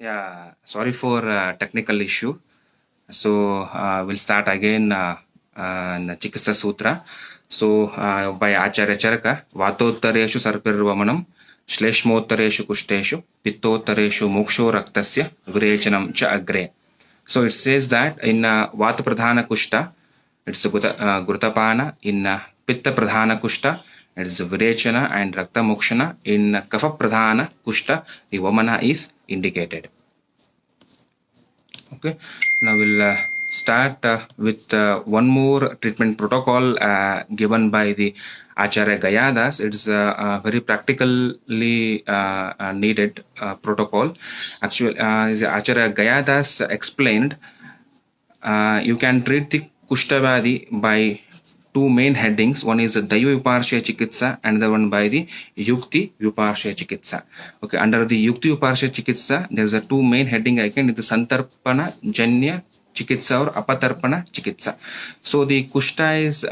Yeah, sorry for technical issue. So we'll start again in the Chikitsa Sutra. So by Acharya Charaka, Vatottareshu Sarpirvamanam, Shleshmottareshu Kushteshu, Pittottareshu Moksho Raktasya, Virechanam Cha Agre. So it says that in Vata Pradhana Kushta, it's Gurtapana, in Pitta Pradhana Kushta, it's Virechana and Rakta Mokshana. In Kapha Pradhana Kushta, the Vamana is indicated. Okay, now we'll start with one more treatment protocol given by the Acharya Gayadas. It's a very practically needed protocol. Actually, the Acharya Gayadas explained you can treat the Kushtabadi by two main headings. One is Daiva Viparshaya Chikitsa and the one by the Yukti Viparshaya Chikitsa. Okay, under the Yukti Viparshaya Chikitsa, there's a two main heading again, the Santarpana Janya Chikitsa or Apatarpana Chikitsa. So the Kushta is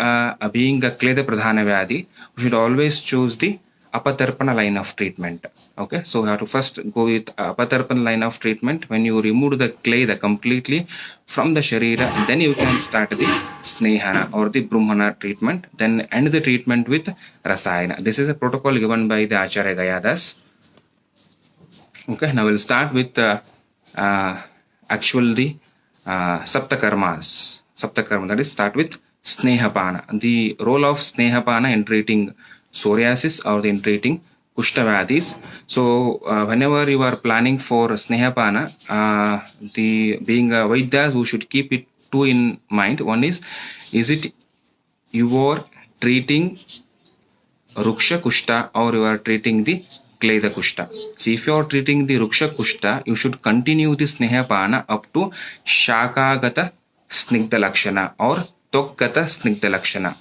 being a Kleda Pradhana Vyadi, we should always choose the Apatarpana line of treatment. Okay, so we have to first go with Apatarpana line of treatment. When you remove the kleda completely from the Sharira, then you can start the Snehana or the Brahmana treatment, then end the treatment with Rasayana. This is a protocol given by the Acharya Gayadas. Okay, now we'll start with actually Saptakarmas. Saptakarma, that is start with Snehapana. The role of Snehapana in treating psoriasis or in treating Kushtabadis. So whenever you are planning for Snehapana, the being a Vaidya, who should keep it two in mind. One is it you are treating Ruksha Kushta or you are treating the Kleda Kushta. So if you are treating the Ruksha Kushta, you should continue the Snehapana up to Shakagata Snigdha Lakshana or Tokkata Snigdha Lakshana.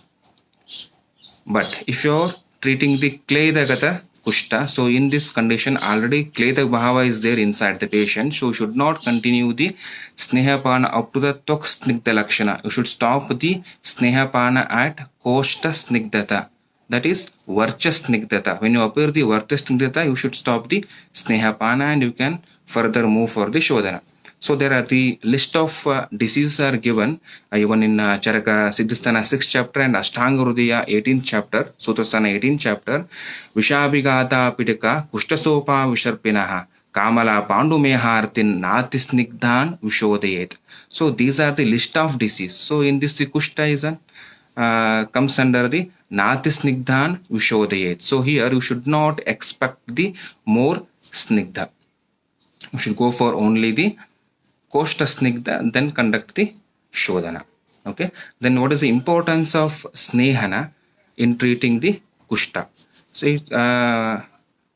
But if you are treating the Kledagata Kushta, so in this condition already Kleda Bhava is there inside the patient, so you should not continue the Snehapana up to the Tok Snigdha Lakshana. You should stop the Snehapana at Koshta Snigdhata, that is Varcha Snigdhata. When you appear the Varcha Snigdhata, you should stop the Snehapana and you can further move for the Shodhana. So there are the list of diseases are given even in Charaka Siddhasthana 6th chapter and Ashtanga Hridaya 18th chapter, Sutrasthana 18th chapter, Vishabhigata Pitaka Kushtasopa Visharpinaha Kamala Pandumehartin Nati Snigdhan Vishodayet. So these are the list of disease. So in this the Kushta is comes under the Nati Snigdhan Vishodayet. So here you should not expect the more Snigdha. You should go for only the Koshta Snigdha, then conduct the Shodhana. Okay. Then what is the importance of Snehana in treating the Kushta? So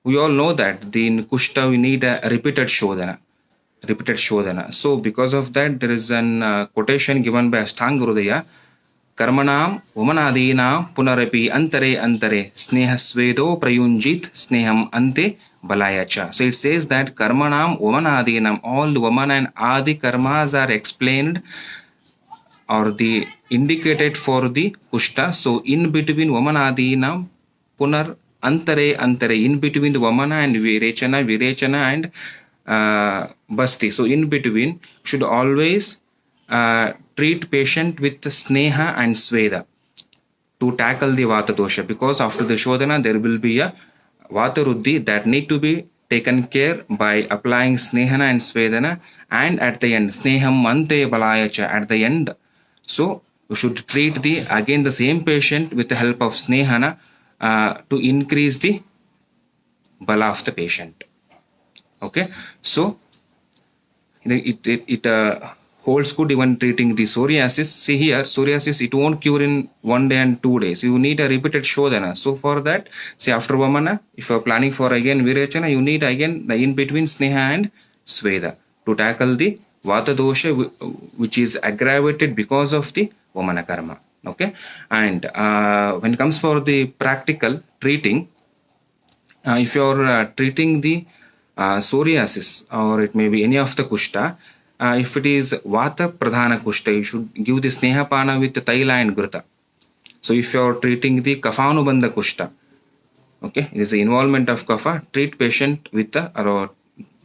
we all know that in Kushta we need a repeated Shodhana. So because of that, there is an quotation given by Ashtanga Hridaya, Karmanam Vamanadinam Punarapi Antare Snehasvedo Prayunjit Sneham Ante Balayacha. So it says that Karmanam Vamanadinam, all the Vaman and Adi karmas are explained or the indicated for the Kushta. So in between Vamanadinam Punar Antare, in between the Vamana and Virechana and Basti. So in between should always treat patient with Sneha and Sveda to tackle the Vata dosha, because after the Shodhana there will be a Vata Ruddhi that need to be taken care by applying Snehana and Svedana, and at the end Sneham Ante Balayacha at the end. So you should treat the same patient with the help of Snehana to increase the bala of the patient. Okay, so it holds good even treating the psoriasis. See here, psoriasis, it won't cure in 1 day and 2 days. You need a repeated Shodhana. So for that, say after Vamana, if you are planning for again Virechana, you need again the in between Sneha and Sveda to tackle the Vata dosha which is aggravated because of the Vamana karma. Okay, and when it comes for the practical treating, if you are treating the psoriasis or it may be any of the Kushta, if it is Vata Pradhana Kushta, you should give the Snehapana with Taila and Gruta. So if you are treating the Kaphanubandha Kushta, okay, it is the involvement of Kapha, treat patient with the or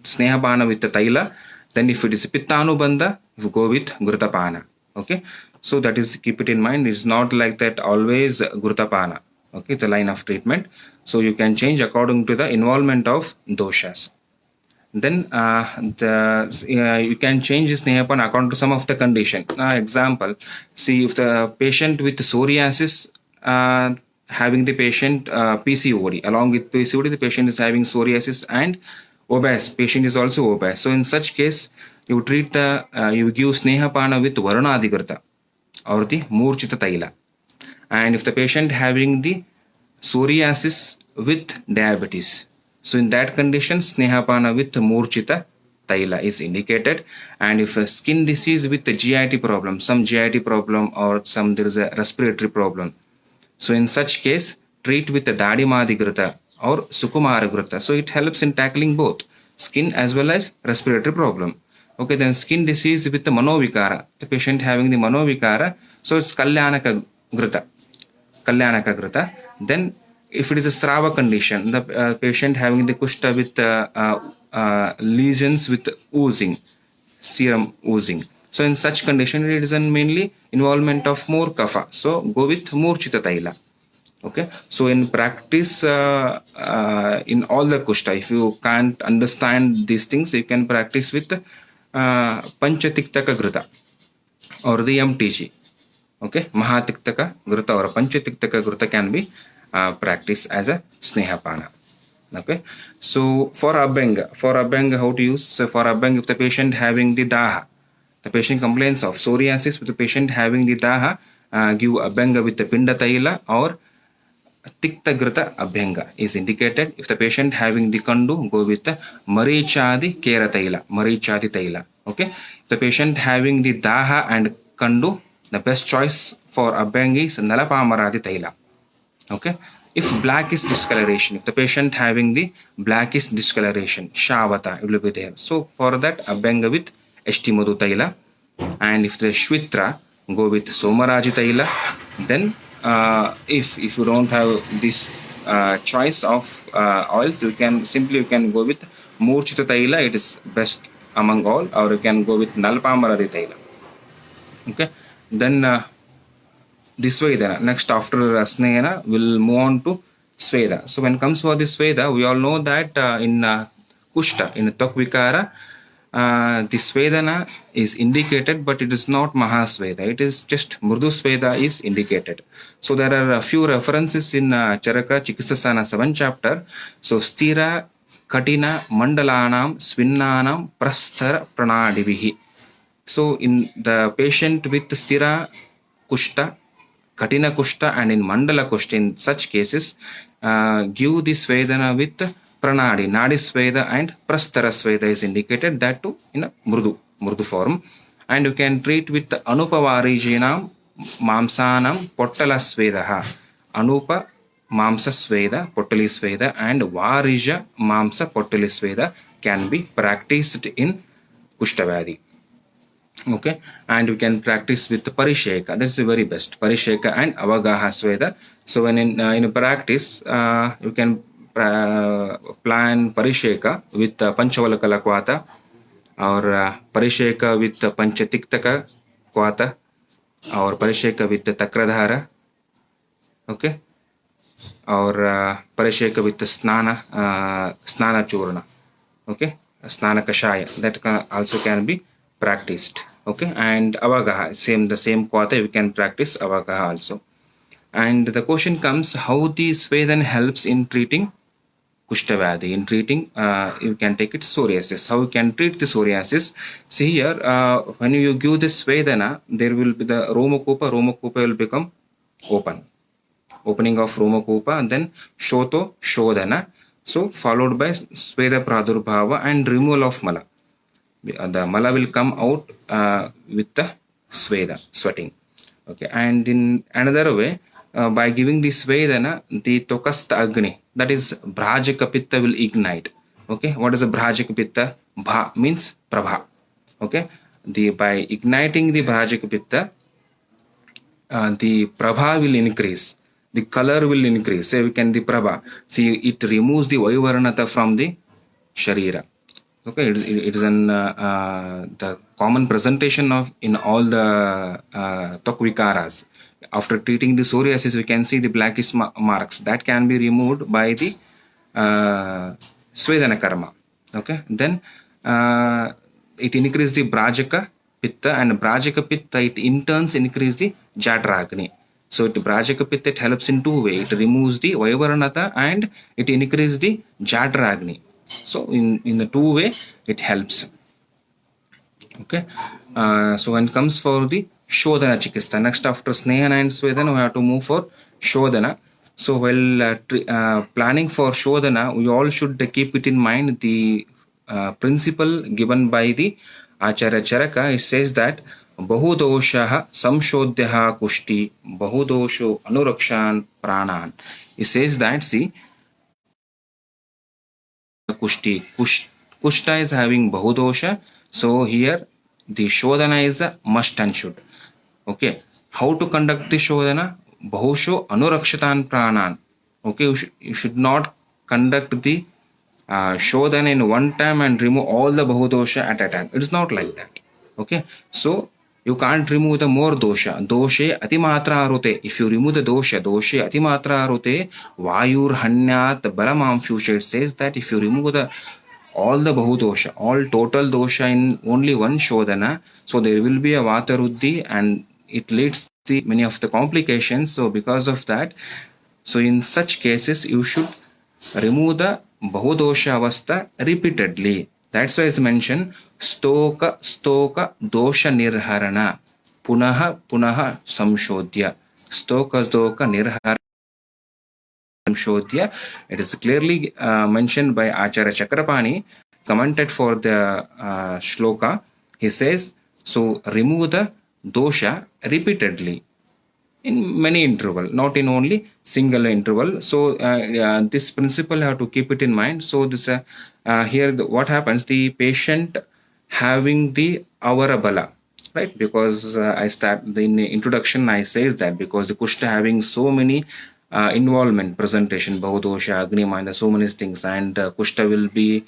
Snehapana with the Taila. Then if it is Pittanubandha, you go with Gurtapana. Okay, so that is, keep it in mind. It's not like that always Gurtapana. Okay, the line of treatment. So you can change according to the involvement of doshas. Then you can change Snehapana according to some of the condition. Example, see, if the patient with psoriasis, having the patient PCOD, along with PCOD the patient is having psoriasis and obese, patient is also obese. So in such case, you treat the you give Snehapana with Varunadigrta or the Murchita Taila. And if the patient having the psoriasis with diabetes, so in that condition, Snehapana with Murchita Taila is indicated. And if a skin disease with the GIT problem, some GIT problem or some there is a respiratory problem, so in such case, treat with the Dadimadigrta or Sukumaragrta. So it helps in tackling both skin as well as respiratory problem. Okay, then skin disease with the Manovikara, the patient having the Manovikara, so it's Kalyanaka Grta. Then if it is a Strava condition, the patient having the Kushta with lesions with oozing, serum oozing. So in such condition, it is mainly involvement of more kapha. So go with Murchita Taila. Okay. So in practice, in all the Kushta, if you can't understand these things, you can practice with Panchatiktaka Grita or the MTG. Okay. Mahatiktaka Grita or Panchatiktaka Grita can be practiced as a Snehapana. Okay. So for Abhyanga, how to use? So for Abhyanga, if the patient having the Daha, the patient complains of psoriasis with the patient having the Daha, give Abhyanga with the Pinda Taila or Tikta Grita Abhyanga is indicated. If the patient having the Kandu, go with the Marichadi Kera Taila. Okay. If the patient having the Daha and Kandu, the best choice for Abhyanga is Nalapamaradi Taila. Okay. If blackish discoloration, if the patient having the blackish discoloration, Shavata, it will be there. So for that, Abhyanga with Eshtimadu Taila. And if the Shvitra, go with Somaraji Taila. Then if you don't have this choice of oils, you can go with Murchita Taila. It is best among all. Or you can go with Nalpamaradi Taila. Okay. Then this Vaidya, next after Snehana, we'll move on to Sveda. So when it comes for this Sveda, we all know that in Kushta, in Tvak Vikara, the Svedana is indicated, but it is not Mahasveda. It is just Murdu Sveda is indicated. So there are a few references in Charaka Chikitsasana 7th chapter. So Stira, Katina, Mandalanam, Svinnanam, Prasthara, Pranadivihi. So in the patient with Stira Kushta, Katina Kushta and in Mandala Kushta, in such cases, give this Vedana with Pranadi, Nadi Sveda and Prasthara Sveda is indicated, that too in a Murdu form. And you can treat with Anupavarijinam Mamsanam Pottala Svedaha. Anupa Mamsa Sveda, Pottali Sveda and Varija Mamsa Pottali Sveda can be practiced in Kushtavadi. Okay, and you can practice with Parisheka. That's the very best. Parisheka and Avagaha Sveda. So when in practice, you can plan Parisheka with Panchavalakala Kwata or Parisheka with Panchatiktaka Kwata or Parisheka with Takradhara. Okay, or Parisheka with Snana Churna. Okay, Snana Kashaya. That also can be practiced. Okay, and Avagaha, the same Kwata, we can practice Avagaha also. And the question comes, how the Svedan helps in treating Kushtavadi, in treating, you can take it psoriasis. How you can treat the psoriasis? See here, when you give the Svedana, there will be the Romakupa will become opening of Romakupa, and then Shoto, Shodana, so followed by Sveda Pradurbhava and removal of Mala. The Mala will come out with the Sveda, sweating. Okay, and in another way, by giving the Svedana, the Tokasta Agni, that is Bhrajaka Pitta will ignite. Okay, what is a Bhrajaka Pitta? Bha means Prabha. Okay, by igniting the Bhrajaka Pitta, the Prabha will increase, the color will increase. So we can the Prabha. See, it removes the Vaivarnata from the Sharira. Okay, it is an the common presentation of in all the Tvak Vikaras. After treating the psoriasis, we can see the blackish marks that can be removed by the Swedana karma. Okay, then it increases the Brajaka Pitta, and Brajaka Pitta it in turns increase the Jadragni. So it Brajaka Pitta it helps in two ways. It removes the Vaivaranata and it increases the Jadragni. So in the two way it helps. Okay, so when it comes for the Shodhana Chikitsa, next after Snehana and Svedana, we have to move for Shodhana. So while planning for Shodhana, we all should keep it in mind the principle given by the Acharya Charaka. It says that Bahudoshaha Samshodhyaha Kushti Bahudosho Anurakshan Pranan. It says that, see, Kushti. Kushta is having Bahudosha. So here the Shodhana is a must and should. Okay. How to conduct the Shodhana? Bahusho Anurakshatan Pranan. Okay. You should not conduct the Shodhana in one time and remove all the Bahudosha at a time. It is not like that. Okay. So you can't remove the more dosha. Doshe atimatra arote. If you remove the dosha, doshe atimatra arote, vayur hanyat balamamshusha. It says that if you remove the all the bahudosha, all total dosha in only one shodhana, so there will be a vataruddhi and it leads to many of the complications. So because of that, so in such cases you should remove the bahudosha avastha repeatedly. That's why it's mentioned stoka dosha nirharana punaha samshodhya. Stoka nirharana samshodhya. It is clearly mentioned by Acharya Chakrapani, commented for the shloka. He says, so remove the dosha repeatedly in many interval, not in only single interval. So this principle you have to keep it in mind. So this here what happens, the patient having the avarabala, right? Because I start in the introduction I says that because the kushta having so many involvement presentation, bahudosha, agnima, so many things, and kushta will be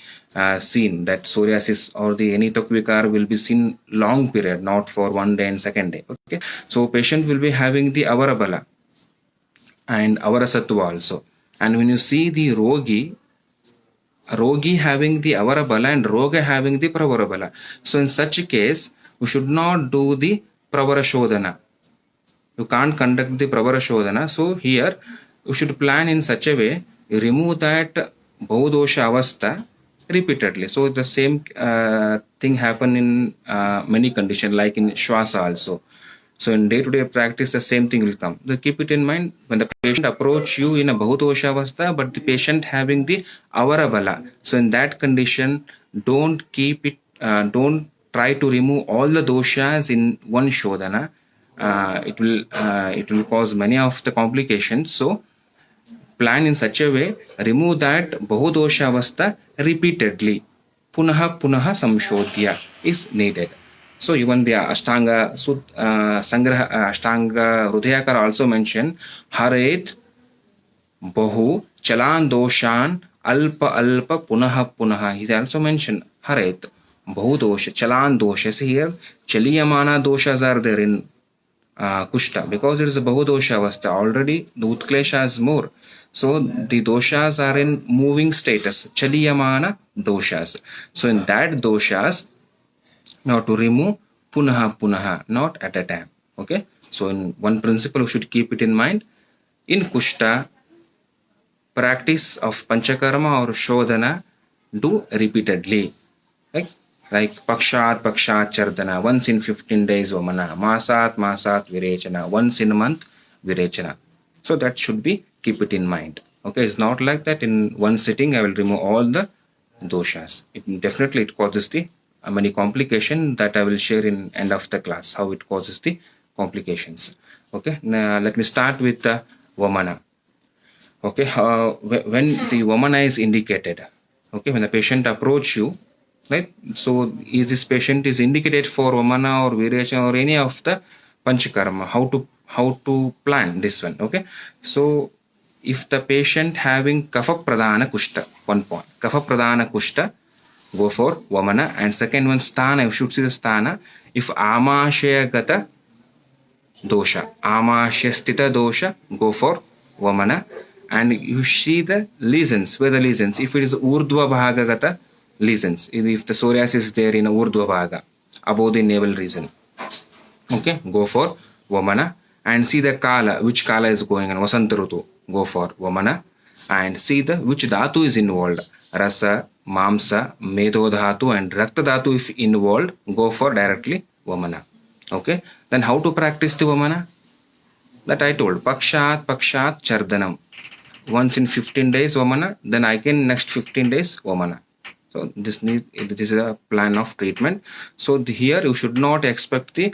seen, that psoriasis or the any Tvak will be seen long period, not for one day and second day. Okay, so patient will be having the avarabala and avarasattva also. And when you see the rogi having the avarabala and roga having the pravarabala, so in such a case we should not do the pravarashodhana. You can't conduct the pravara shodhana. So here you should plan in such a way, you remove that bahudosha avastha repeatedly. So the same thing happen in many conditions, like in shwasa also. So in day-to-day practice, the same thing will come. So keep it in mind when the patient approach you in a bahudosha avastha, but the patient having the avarabala. So in that condition, don't keep it, don't try to remove all the doshas in one shodhana. It will cause many of the complications. So plan in such a way, remove that bahudosha avastha repeatedly. Punaha samshodhya is needed. So even the Ashtanga Sangraha Ashtanga Hridayakara also mentioned Haret Bahu Chalan Doshan Alpa Punaha. He also mentioned Haret Bahu Dosha Chalan Dosha. See here Chaliyamana doshas are there in kushta, because it is a bahudosha avastha. Already the utklesha is more. So the doshas are in moving status, chaliyamana doshas. So in that doshas, now to remove punaha, not at a time. Okay. So in one principle, we should keep it in mind. In kushta, practice of Panchakarma or Shodhana do repeatedly. Like Pakshat Chardana, once in 15 days Vamana, Masat Virechana, once in a month Virechana. So that should be, keep it in mind. Okay, it's not like that in one sitting I will remove all the doshas. Definitely it causes the many complications that I will share in end of the class, how it causes the complications. Okay, now let me start with the Vamana. Okay, when the Vamana is indicated, okay, when the patient approach you, right? So is this patient is indicated for Vamana or Virechana or any of the Panchakarma? How to plan this one? Okay, so if the patient having Kapha Pradhana Kushta, one point, Kapha Pradhana Kushta, go for Vamana. And second one, Sthana, you should see the Sthana. If Amashaya Gata dosha, Amashya Sthita dosha, go for Vamana. And you see the lesions, where the lesions, if it is Urdhva Bhaga Gata lesions, if the psoriasis is there in Urdhva Bhaga, above the navel region, okay, go for Vamana. And see the Kala, which Kala is going on, Vasanta Rutu, go for Vamana. And see the which Dhatu is involved, Rasa, Mamsa, Medo Dhatu and Rakta Dhatu if involved, go for directly Vamana. Okay, then how to practice the Vamana? That I told, Pakshat Chardanam. Once in 15 days Vamana, then again next 15 days Vamana. So this is a plan of treatment. So here you should not expect the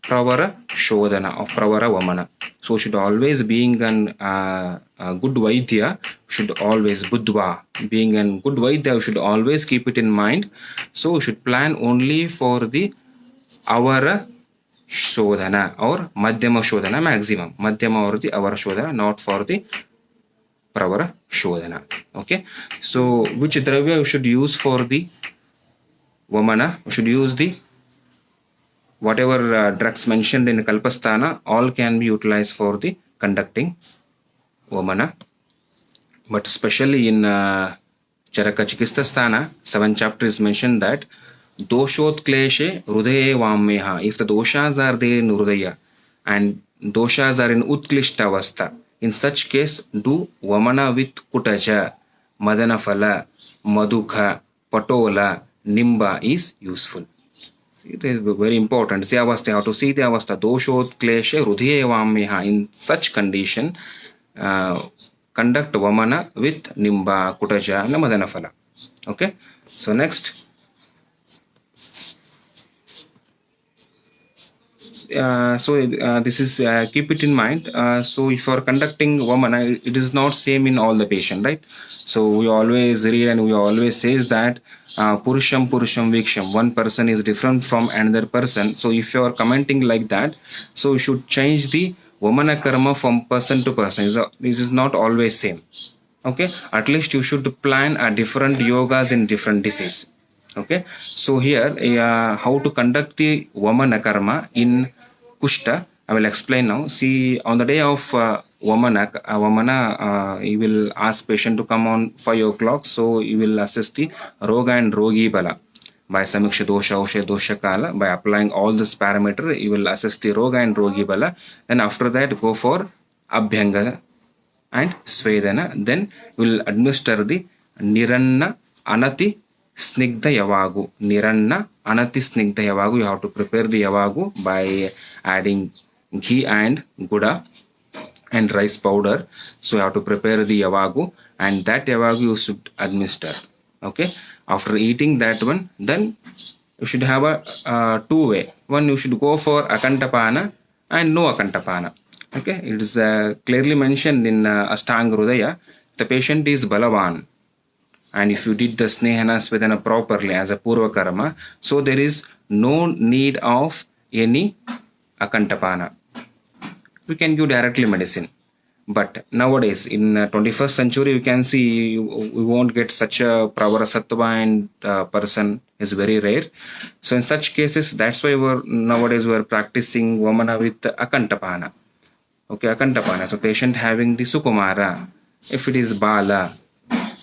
Pravara Shodhana or Pravara Vamana. So should always being a good Vaidya, should always Buddhva, being a good Vaidya, should always keep it in mind. So we should plan only for the Avara Shodhana or Madhyama Shodhana maximum. Madhyama or the Avara Shodhana, not for the Pravara Shodhana. Okay. So which Dravya we should use for the Vamana? We should use the whatever drugs mentioned in Kalpasthana, all can be utilized for the conducting Vamana. But especially in Charaka Chikistasthana, 7th chapter is mentioned that Doshot Kleshe Hrudaye Vammeha. If the doshas are there in Hrudaya and doshas are in Utklishta Avastha, in such case do Vamana with Kutaja, Madanafala, Madukha, Patola, Nimba is useful. It is very important. See avastha, how to see the avastha. Doshot kleshe hrudhiye vammeha. In such condition, conduct Vamana with Nimba, Kutaja and Madanafala. Okay. So next. This is keep it in mind. So if you are conducting Vamana, it is not same in all the patient, right? So we always read and we always says that Purusham Viksham, one person is different from another person. So if you are commenting like that, so you should change the Vamana karma from person to person. This is not always same. Okay, at least you should plan a different yogas in different disease. Okay, so here how to conduct the Vamana karma in Kushta, I will explain now. See, on the day of Vamana, you will ask patient to come on 5 o'clock. So you will assess the Roga and Rogi Bala by Samiksha Dosha, Osha Dosha Kala. By applying all this parameter, you will assess the Roga and Rogi Bala. Then after that, go for Abhyanga and Svedana. Then you will administer the Niranna Anati Snigdha Yavagu. Niranna Anati Snigdha Yavagu. You have to prepare the Yavagu by adding ghee and guda and rice powder. So you have to prepare the Yavagu, and that Yavagu you should administer. Okay. After eating that one, then you should have a two-way. One, you should go for Akantapana and no Akantapana. Okay. It is clearly mentioned in Ashtanga Hridaya. The patient is Balavan. And if you did the Snehana Svedana properly as a Purva Karma, so there is no need of any Akantapana. We can give directly medicine. But nowadays, in 21st century, you can see we won't get such a Pravara Sattva and person is very rare. So in such cases, that's why nowadays we're practicing Vamana with Akantapana. Okay, Akantapana. So patient having the Sukumara, if it is Bala,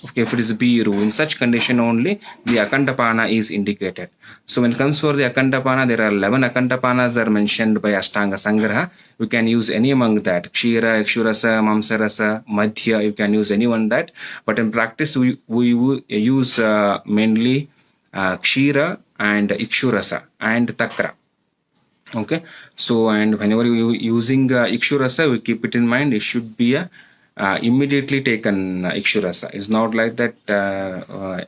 okay, if it is Biru, in such condition only the Akantapana is indicated. So when it comes for the Akantapana, there are 11 Akantapanas are mentioned by Ashtanga Sangraha. You can use any among that. Kshira, Ikshurasa, Mamsarasa, Madhya, you can use any one that. But in practice, we use mainly Kshira and Ikshurasa and Takra. Okay. So, and whenever you using Ikshurasa, we keep it in mind, it should be a immediately taken Ikshurasa. It's not like that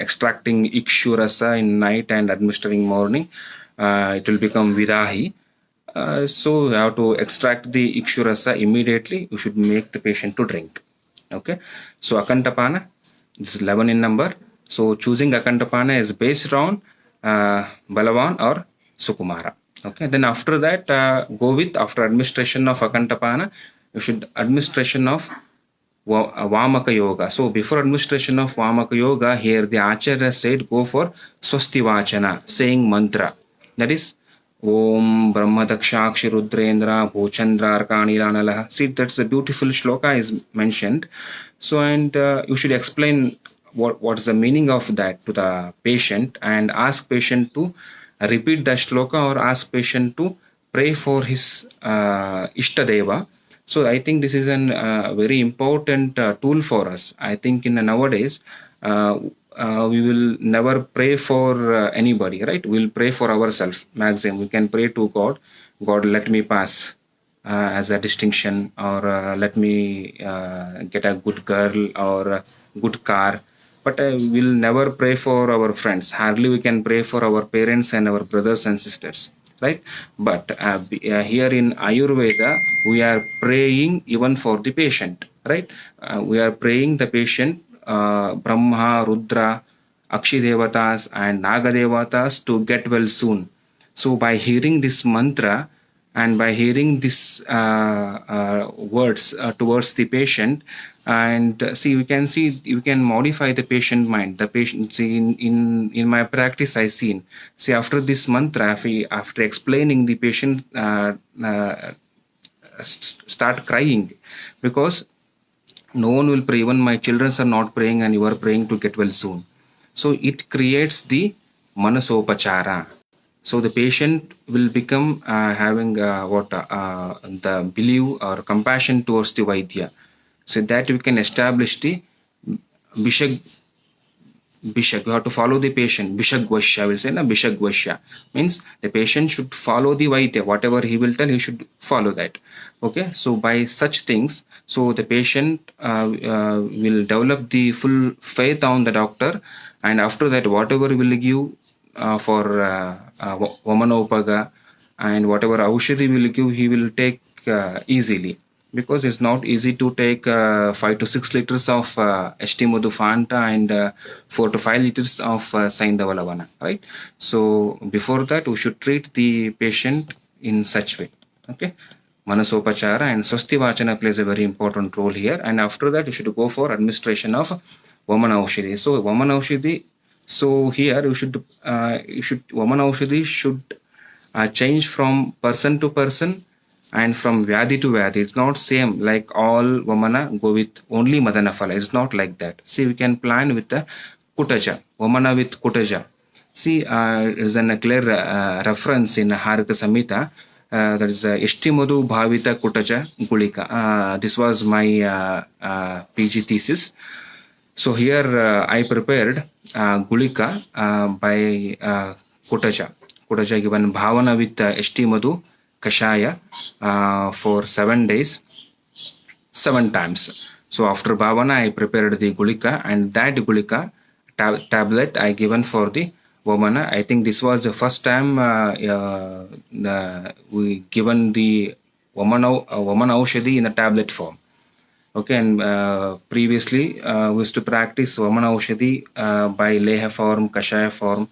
extracting Ikshurasa in night and administering morning. It will become Virahi. So you have to extract the Ikshurasa immediately. You should make the patient to drink. Okay. So Akantapana, this is 11 in number. So choosing Akantapana is based on Balavan or Sukumara. Okay. Then after that, go with, after administration of Akantapana, you should administration of Vamaka Yoga. So before administration of Vamaka Yoga, here the Acharya said go for Swasti Vachana, saying mantra. That is Om Brahma Dakshakshi Rudrendra Bhochandra Arkani Ranalaha. See, that's a beautiful shloka is mentioned. So, and you should explain what is the meaning of that to the patient, and ask patient to repeat the shloka, or ask patient to pray for his Ishtadeva. So I think this is an very important tool for us. I think in nowadays we will never pray for anybody, right? We'll pray for ourselves maximum. We can pray to God. God, let me pass as a distinction, or let me get a good girl or a good car. But we'll never pray for our friends. Hardly we can pray for our parents and our brothers and sisters, right? But here in Ayurveda, we are praying even for the patient, right? We are praying the patient, Brahma, Rudra, Akshi Devatas and Naga Devatas to get well soon. So by hearing this mantra and by hearing these words towards the patient, and see, you can modify the patient mind. The patient, see, in my practice I seen, see, after this mantra, after explaining, the patient start crying, because no one will pray. Even my children are not praying, and you are praying to get well soon. So it creates the manasopachara. So the patient will become having the belief or compassion towards the Vaidya. So that we can establish the Bishak. You have to follow the patient. Bishagvashya, I will say, na Bishagvashya means the patient should follow the Vaidya. Whatever he will tell, he should follow that. Okay, so by such things, so the patient will develop the full faith on the doctor, and after that, whatever will give for Vamanopaga and whatever Aushadhi will give, he will take easily, because it's not easy to take 5 to 6 liters of HT Madhu Fanta and 4 to 5 liters of Saindava Lavana, right? So before that, we should treat the patient in such way. Okay, Manasopachara and Swasti Vachana plays a very important role here. And after that, you should go for administration of Vamana Aushadhi. So Vamana Aushadhi, so here you should Vamana Aushadhi should change from person to person and from Vyadhi to Vyadhi. It's not same like all Vamana go with only Madanaphala. It's not like that. See, we can plan with the Kutaja, Vamana with Kutaja. See, there's a clear reference in Harita Samhita. That is Ishti Madhu Bhavita Kutaja Gulika. This was my PG thesis. So here I prepared Gulika by Kutaja. Kutaja given Bhavana with Ishti Madhu Kashaya for 7 days, 7 times. So after Bhavana, I prepared the Gulika, and that Gulika tablet I given for the Vamana. I think this was the first time we given the Vamana Aushadhi in a tablet form. Okay, and previously we used to practice Vamana Aushadhi by Leha form, Kashaya form.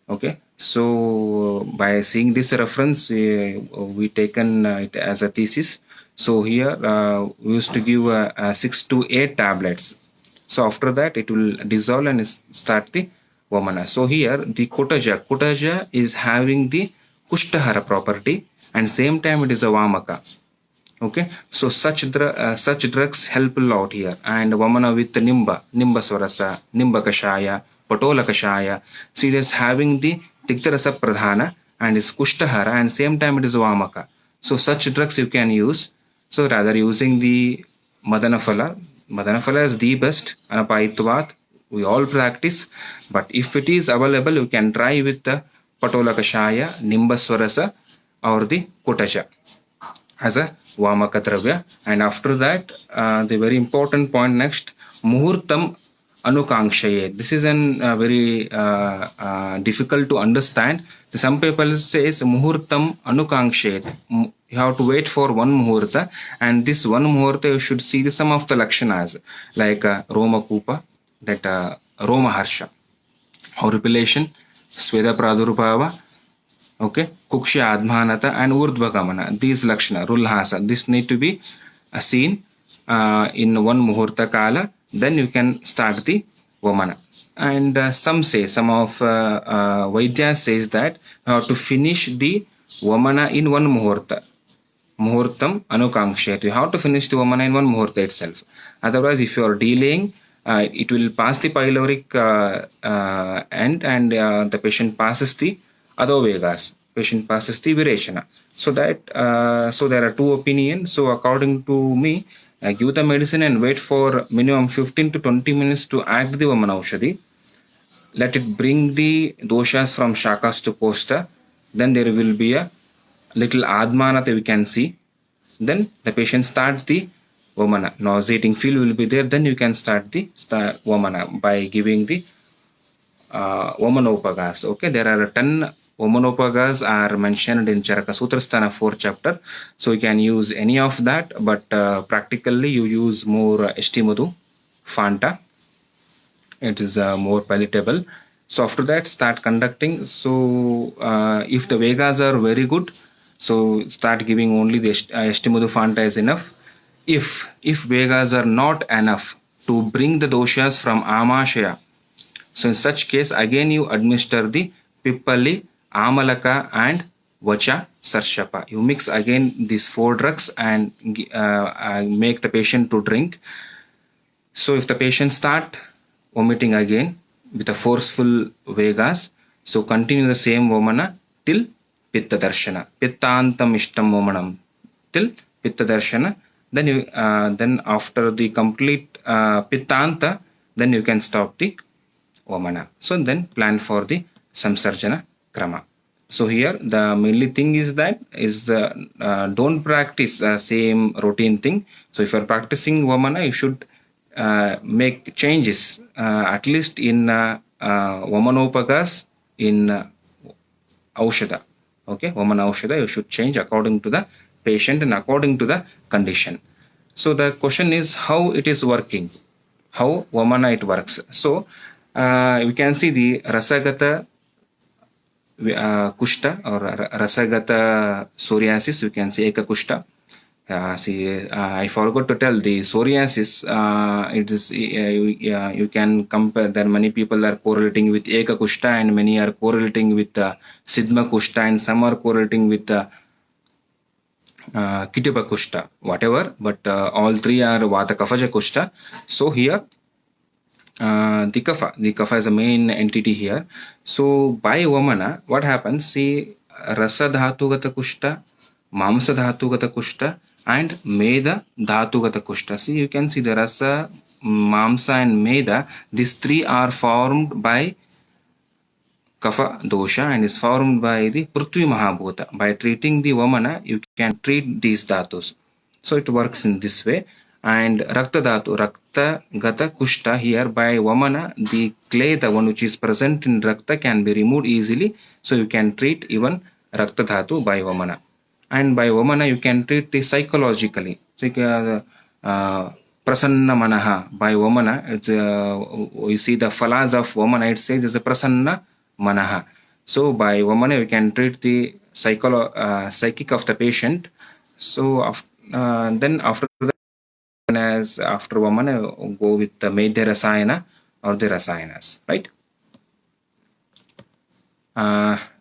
Okay, so by seeing this reference, we taken it as a thesis. So here we used to give 6 to 8 tablets. So after that, it will dissolve and start the Vamana. So here the Kutaja is having the Kushtahara property, and same time it is a Vamaka. Okay, so such drugs help a lot here. And Vamana with the Nimba Swarasa, Nimba Kashaya, Patola Kashaya. See, this having the Tiktarasa Pradhana and is Kushtahara, and same time it is Vamaka. So such drugs you can use. So rather using the Madanaphala is the best. Anapaitvat, we all practice. But if it is available, you can try with the Patola Kashaya, Nimba Swarasa or the Kutaja as a Vamaka Dravya. And after that, the very important point next, Muhurtam Anukankshaye. This is an very difficult to understand. Some people says Muhurtam Anukankshaye. You have to wait for one Muhurta, and this one Muhurta you should see some of the Lakshanas like Roma Kupa, that Roma Harsha, horripilation, Sweda Pradurupava, okay, Kuksha Admanata and Urdhvagamana. These Lakshana, Rulhasa, this need to be seen. in one muhurta kala, then you can start the vamana. And some of Vaidya says that to finish the vamana in one muhurtam anukankshayatu. You have to finish the vamana in one muhurta itself. Otherwise, if you are delaying, it will pass the pyloric end, and the patient passes the adovegas. Patient passes the vireshana. So there are two opinions. So according to me, give the medicine and wait for minimum 15 to 20 minutes to act the vamana aushadhi. Let it bring the doshas from shakas to kosta. Then there will be a little admana that we can see. Then the patient start the vamana. Nauseating feel will be there. Then you can start the vamana by giving the Vamanopagas. Okay, there are 10 Vamanopagas are mentioned in Charaka Sutrasthana 4th chapter. So you can use any of that, but practically you use more Estimudu, Fanta. It is more palatable. So after that, start conducting. So if the Vegas are very good, so start giving only the Estimudu Fanta is enough. If Vegas are not enough to bring the doshas from Amashaya, so in such case, again you administer the Pippali, Amalaka and Vacha Sarshapa. You mix again these 4 drugs and make the patient to drink. So if the patient start vomiting again with a forceful Vegas, so continue the same vamana till Pitta Darshana. Pittantam Ishtam Vamanam till Pitta Darshana. Then after the complete Pittanta, then you can stop the vamana. So then plan for the samsarjana krama. So here the mainly thing is that don't practice same routine thing. So if you are practicing vamana, you should make changes at least in vamanopagas in aushada. Okay, vamana aushada you should change according to the patient and according to the condition. So the question is how it is working, how vamana it works. So we can see the rasagata kushta or rasagata psoriasis. We can see eka kushta. I forgot to tell the psoriasis. It is you can compare. There many people are correlating with eka kushta and many are correlating with sidma kushta and some are correlating with kitiba kushta. Whatever, but all three are vata kafaja kushta. So here. The kapha is the main entity here. So by vamana, what happens? See, rasa dhatu gata kushta, mamsa dhatu gata kushta, and meda dhatu gata kushta. See, you can see the rasa, mamsa, and meda. These 3 are formed by kapha dosha and is formed by the prithvi mahabhuta. By treating the vamana, you can treat these dhatus. So it works in this way. And rakta dhatu, rakta gata kushta, here by vamana, the clay, the one which is present in rakta, can be removed easily. So you can treat even rakta dhatu by vamana. And by vamana you can treat the psychologically. So prasanna manaha, by vamana, it's you see the phalas of vamana, it says is a prasanna manaha. So by vamana you can treat the psychic of the patient. So then after that, as after vamana, go with the Medhya Rasayana or the Rasayanas, right?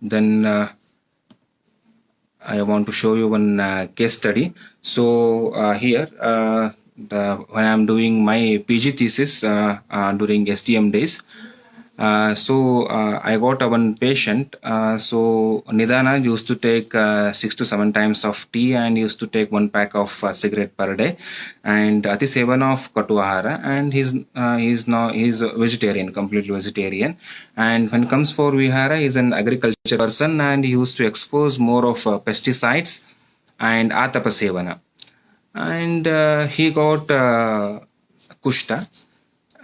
Then I want to show you one case study. So here, when I'm doing my PG thesis during STM days, so I got one patient. So Nidana used to take 6 to 7 times of tea and used to take 1 pack of cigarette per day, and Ati Sevan of Katuahara, and he's a vegetarian, completely vegetarian. And when it comes for Vihara, he's an agriculture person and he used to expose more of pesticides and Atapa Sevana. And he got kushta.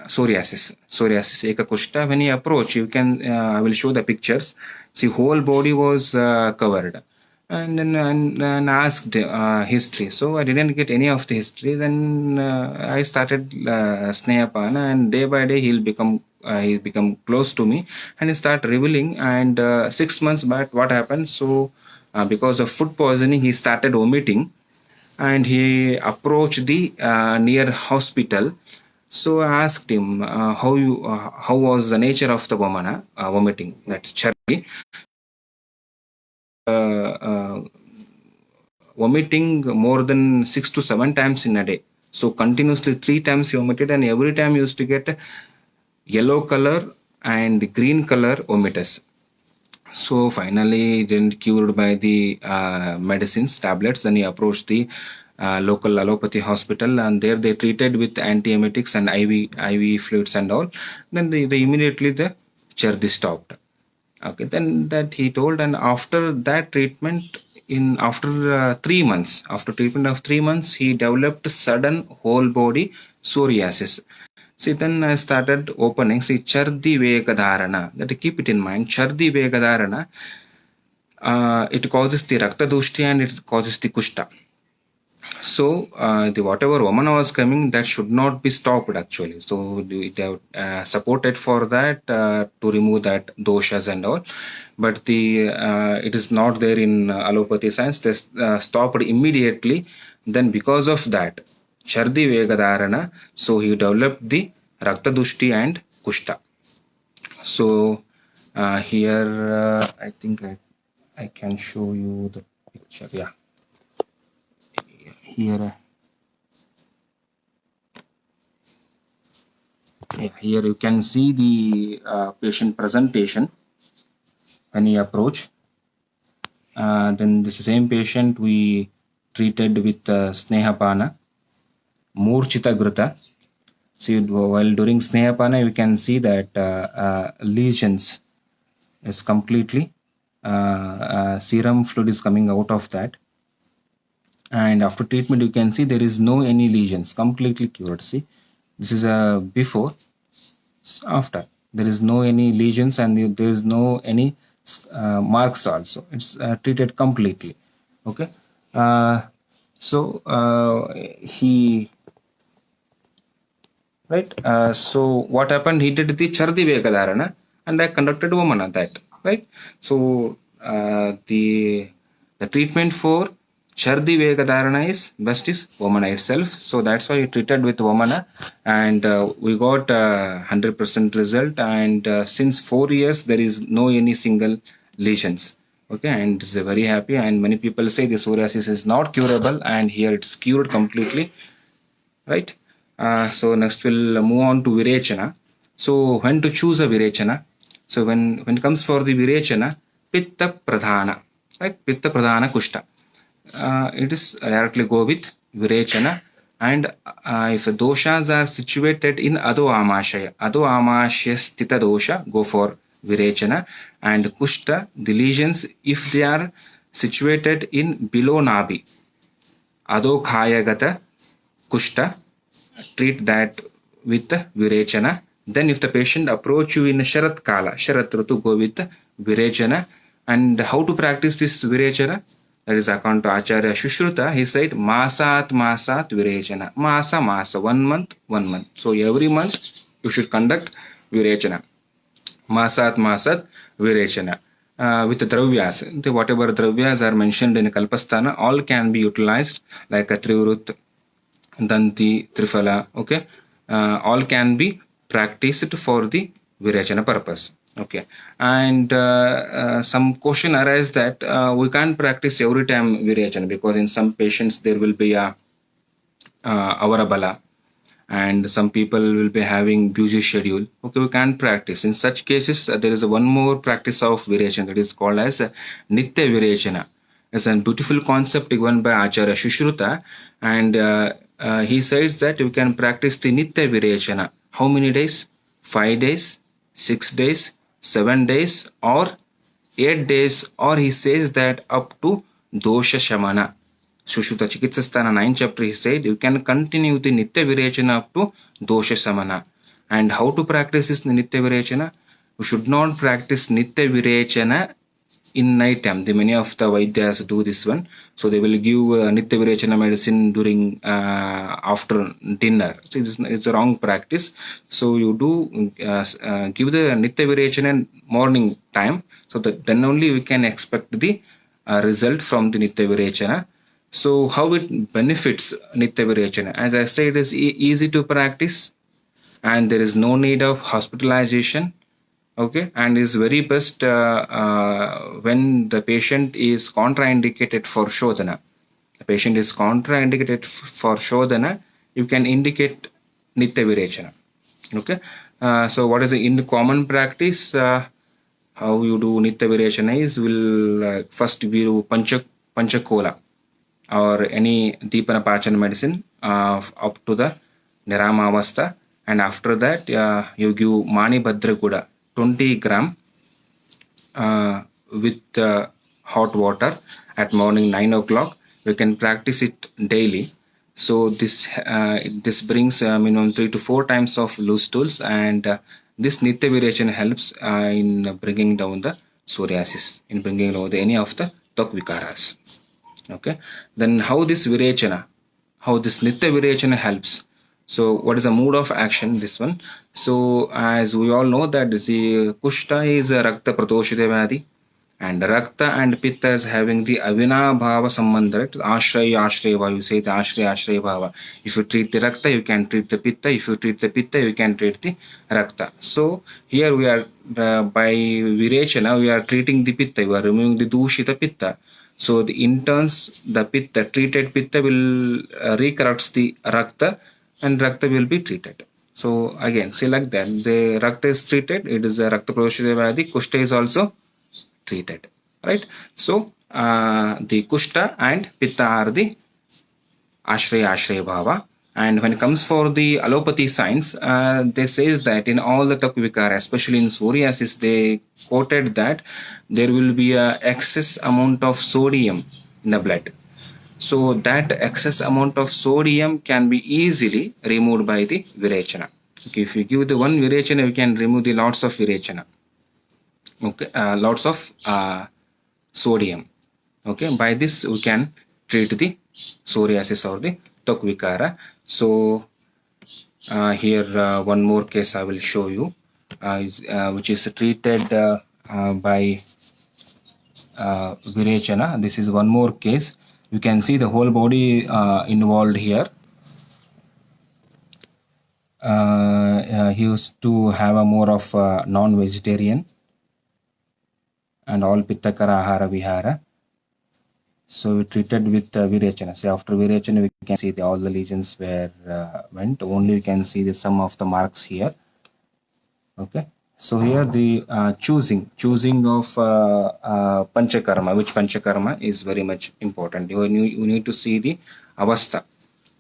Psoriasis, eka kushta. When he approached, you can I will show the pictures. See, whole body was covered, and then and asked history. So I didn't get any of the history. Then I started Snehapana, and day by day he'll become close to me, and he start revealing. And 6 months back, what happened? So because of food poisoning, he started vomiting. and he approached the near hospital. So I asked him how was the nature of the vomiting, that's cherry, uh, vomiting more than 6 to 7 times in a day. So continuously 3 times he vomited, and every time he used to get yellow color and green color vomitus. So finally, didn't cured by the medicines, tablets. Then he approached the local allopathy hospital, and there they treated with antiemetics and IV fluids and all. Then they immediately the cherry stopped. Okay, then that he told, and after that treatment, in after 3 months, after treatment of 3 months, he developed sudden whole body psoriasis. See, then I started opening. See, Chardi Vegadharana. That keep it in mind. Chardi Vegadharana. It causes the Rakta Dushti and it causes the Kushta. So the whatever woman was coming, that should not be stopped actually. So they have supported for that to remove that doshas and all. But the it is not there in allopathy science. They stopped immediately. Then because of that, Chardi Vegadharana, so he developed the Rakta Dushti and Kushta. So here I think I can show you the picture. Yeah, here. Here you can see the patient presentation when he approached. Then this same patient we treated with Snehapana, Murchita Gruta. See, while during Snehapana, you can see that lesions is completely serum fluid is coming out of that. And after treatment, you can see there is no any lesions, completely cured. See, this is a before, after. There is no any lesions and there is no any marks also. It's treated completely. Okay. So he right. So what happened? He did the Chardi Vegadharana and I conducted Vamana that, right? So the treatment for Chardi Vegadharana is best is Vamana itself. So that's why we treated with Vamana, and we got 100% result. And since 4 years, there is no any single lesions. Okay, and it's very happy. And many people say the psoriasis is not curable, and here it's cured completely, right? So next we'll move on to Virechana. So when to choose a Virechana? So when it comes for the Virechana, Pitta Pradhana, right? Pitta Pradhana Kushta. It is directly go with Virechana. And if the doshas are situated in Ado Amashaya Stita dosha, go for Virechana. And Kushta, the lesions, if they are situated in below Nabi, Ado Khayagata Kushta, treat that with Virechana. Then if the patient approach you in Sharat Kala, Sharat Ritu, go with Virechana. And how to practice this Virechana? That is according to Acharya Shushruta. He said Masat Virechana. Masa, 1 month, 1 month. So every month you should conduct Virechana. Masat Virechana. With the dravyas, whatever dravyas are mentioned in Kalpasthana, all can be utilized, like a Trivrut, Danti, Trifala, okay, all can be practiced for the Virechana purpose. Okay, and some question arises that we can't practice every time Virechana because in some patients there will be a Avarabala, and some people will be having busy schedule. Okay, we can't practice. In such cases, there is one more practice of Virechana that is called as Nitya Virechana. It's a beautiful concept given by Acharya Shushruta, and he says that you can practice the Nitya Virechana. How many days? 5 days, 6 days, 7 days, or 8 days, or he says that up to Dosha Shamana. Shushruta Chikitsasthana 9th chapter, he said you can continue the Nitya Virechana up to Dosha Samana. And how to practice this Nitya Virechana? You should not practice Nitya Virechana in night time. Many of the Vaidyas do this one. So they will give Nitya Virechana medicine during after dinner. So it's a wrong practice. So you do give the Nitya Virechana morning time. So that then only we can expect the result from the Nitya Virechana. So how it benefits Nitya Virechana? As I said, it is easy to practice and there is no need of hospitalization. Okay, and is very best when the patient is contraindicated for Shodhana. The patient is contraindicated for Shodhana, you can indicate Nitya Virechana. Okay, so what is the in common practice? How you do Nitya Virechana is will first we do Panchakola or any Deepana Pachana medicine up to the Nirama Avastha, and after that you give Mani Bhadraguda 20 gram with hot water at morning 9 o'clock. We can practice it daily. So this brings minimum 3 to 4 times of loose stools, and this Nitya Virechana helps in bringing down the psoriasis, in bringing down any of the Tvak Vikaras. Okay, then how this Nitya Virechana helps. So what is the mode of action? This one. So as we all know that the Kushta is a Rakta Pradoshita Vyadhi, and Rakta and Pitta is having the Avina Bhava Sambandha, right? Ashraya, you say the Ashraya Bhava. If you treat the Rakta, you can treat the Pitta. If you treat the Pitta, you can treat the Rakta. So here we are by Virechana, we are treating the Pitta, we are removing the Dushita Pitta. So the interns, the Pitta, treated Pitta will recorrects the Rakta, and Rakta will be treated. So again, see like that, the Rakta is treated, it is a Rakta Pradoshita Vyadhi, Kushta is also treated, right? So the Kushta and Pitta are the Ashraya Bhava. And when it comes for the allopathy signs, they says that in all the Tvak Vikara, especially in psoriasis, they quoted that there will be a excess amount of sodium in the blood. So that excess amount of sodium can be easily removed by the Virechana. Okay, if you give the one Virechana, you can remove the lots of Virechana. Okay, lots of sodium. Okay, by this we can treat the psoriasis or the Tvak Vikara. So here one more case I will show you, which is treated by Virechana. This is one more case. You can see the whole body involved here. He used to have a more of non-vegetarian and all Pittakara Ahara Vihara. So we treated with Virechana. So after Virechana, we can see all the lesions were went. Only we can see some of the marks here. Okay. So here the choosing of Panchakarma, which Panchakarma is very much important. You need to see the Avastha.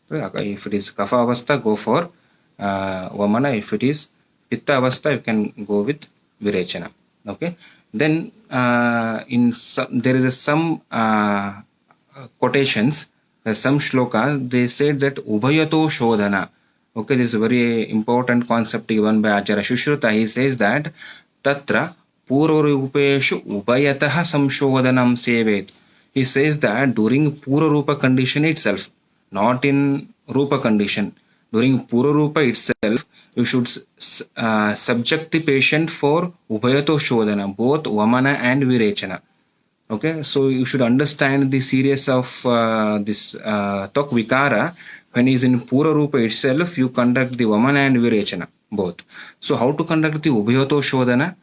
If it is Kapha Avastha, go for Vamana. If it is Pitta Avastha, you can go with Virechana. Okay. Then there is some quotations, some shlokas, they said that Ubhayato Shodhana. Okay, this is a very important concept given by Acharya Shushruta. He says that Tatra Purvarupeshu Ubhayataha Samshodhanam Sevet. He says that during Purarupa condition itself, not in Rupa condition, during Purarupa itself, you should subject the patient for Ubhayato Shodhana, both Vamana and Virechana. Okay, so you should understand the series of this Tvak Vikara. When he is in Pura Rupa itself, you conduct the Vamana and Virechana, both. So how to conduct the Ubhayato Shodhana?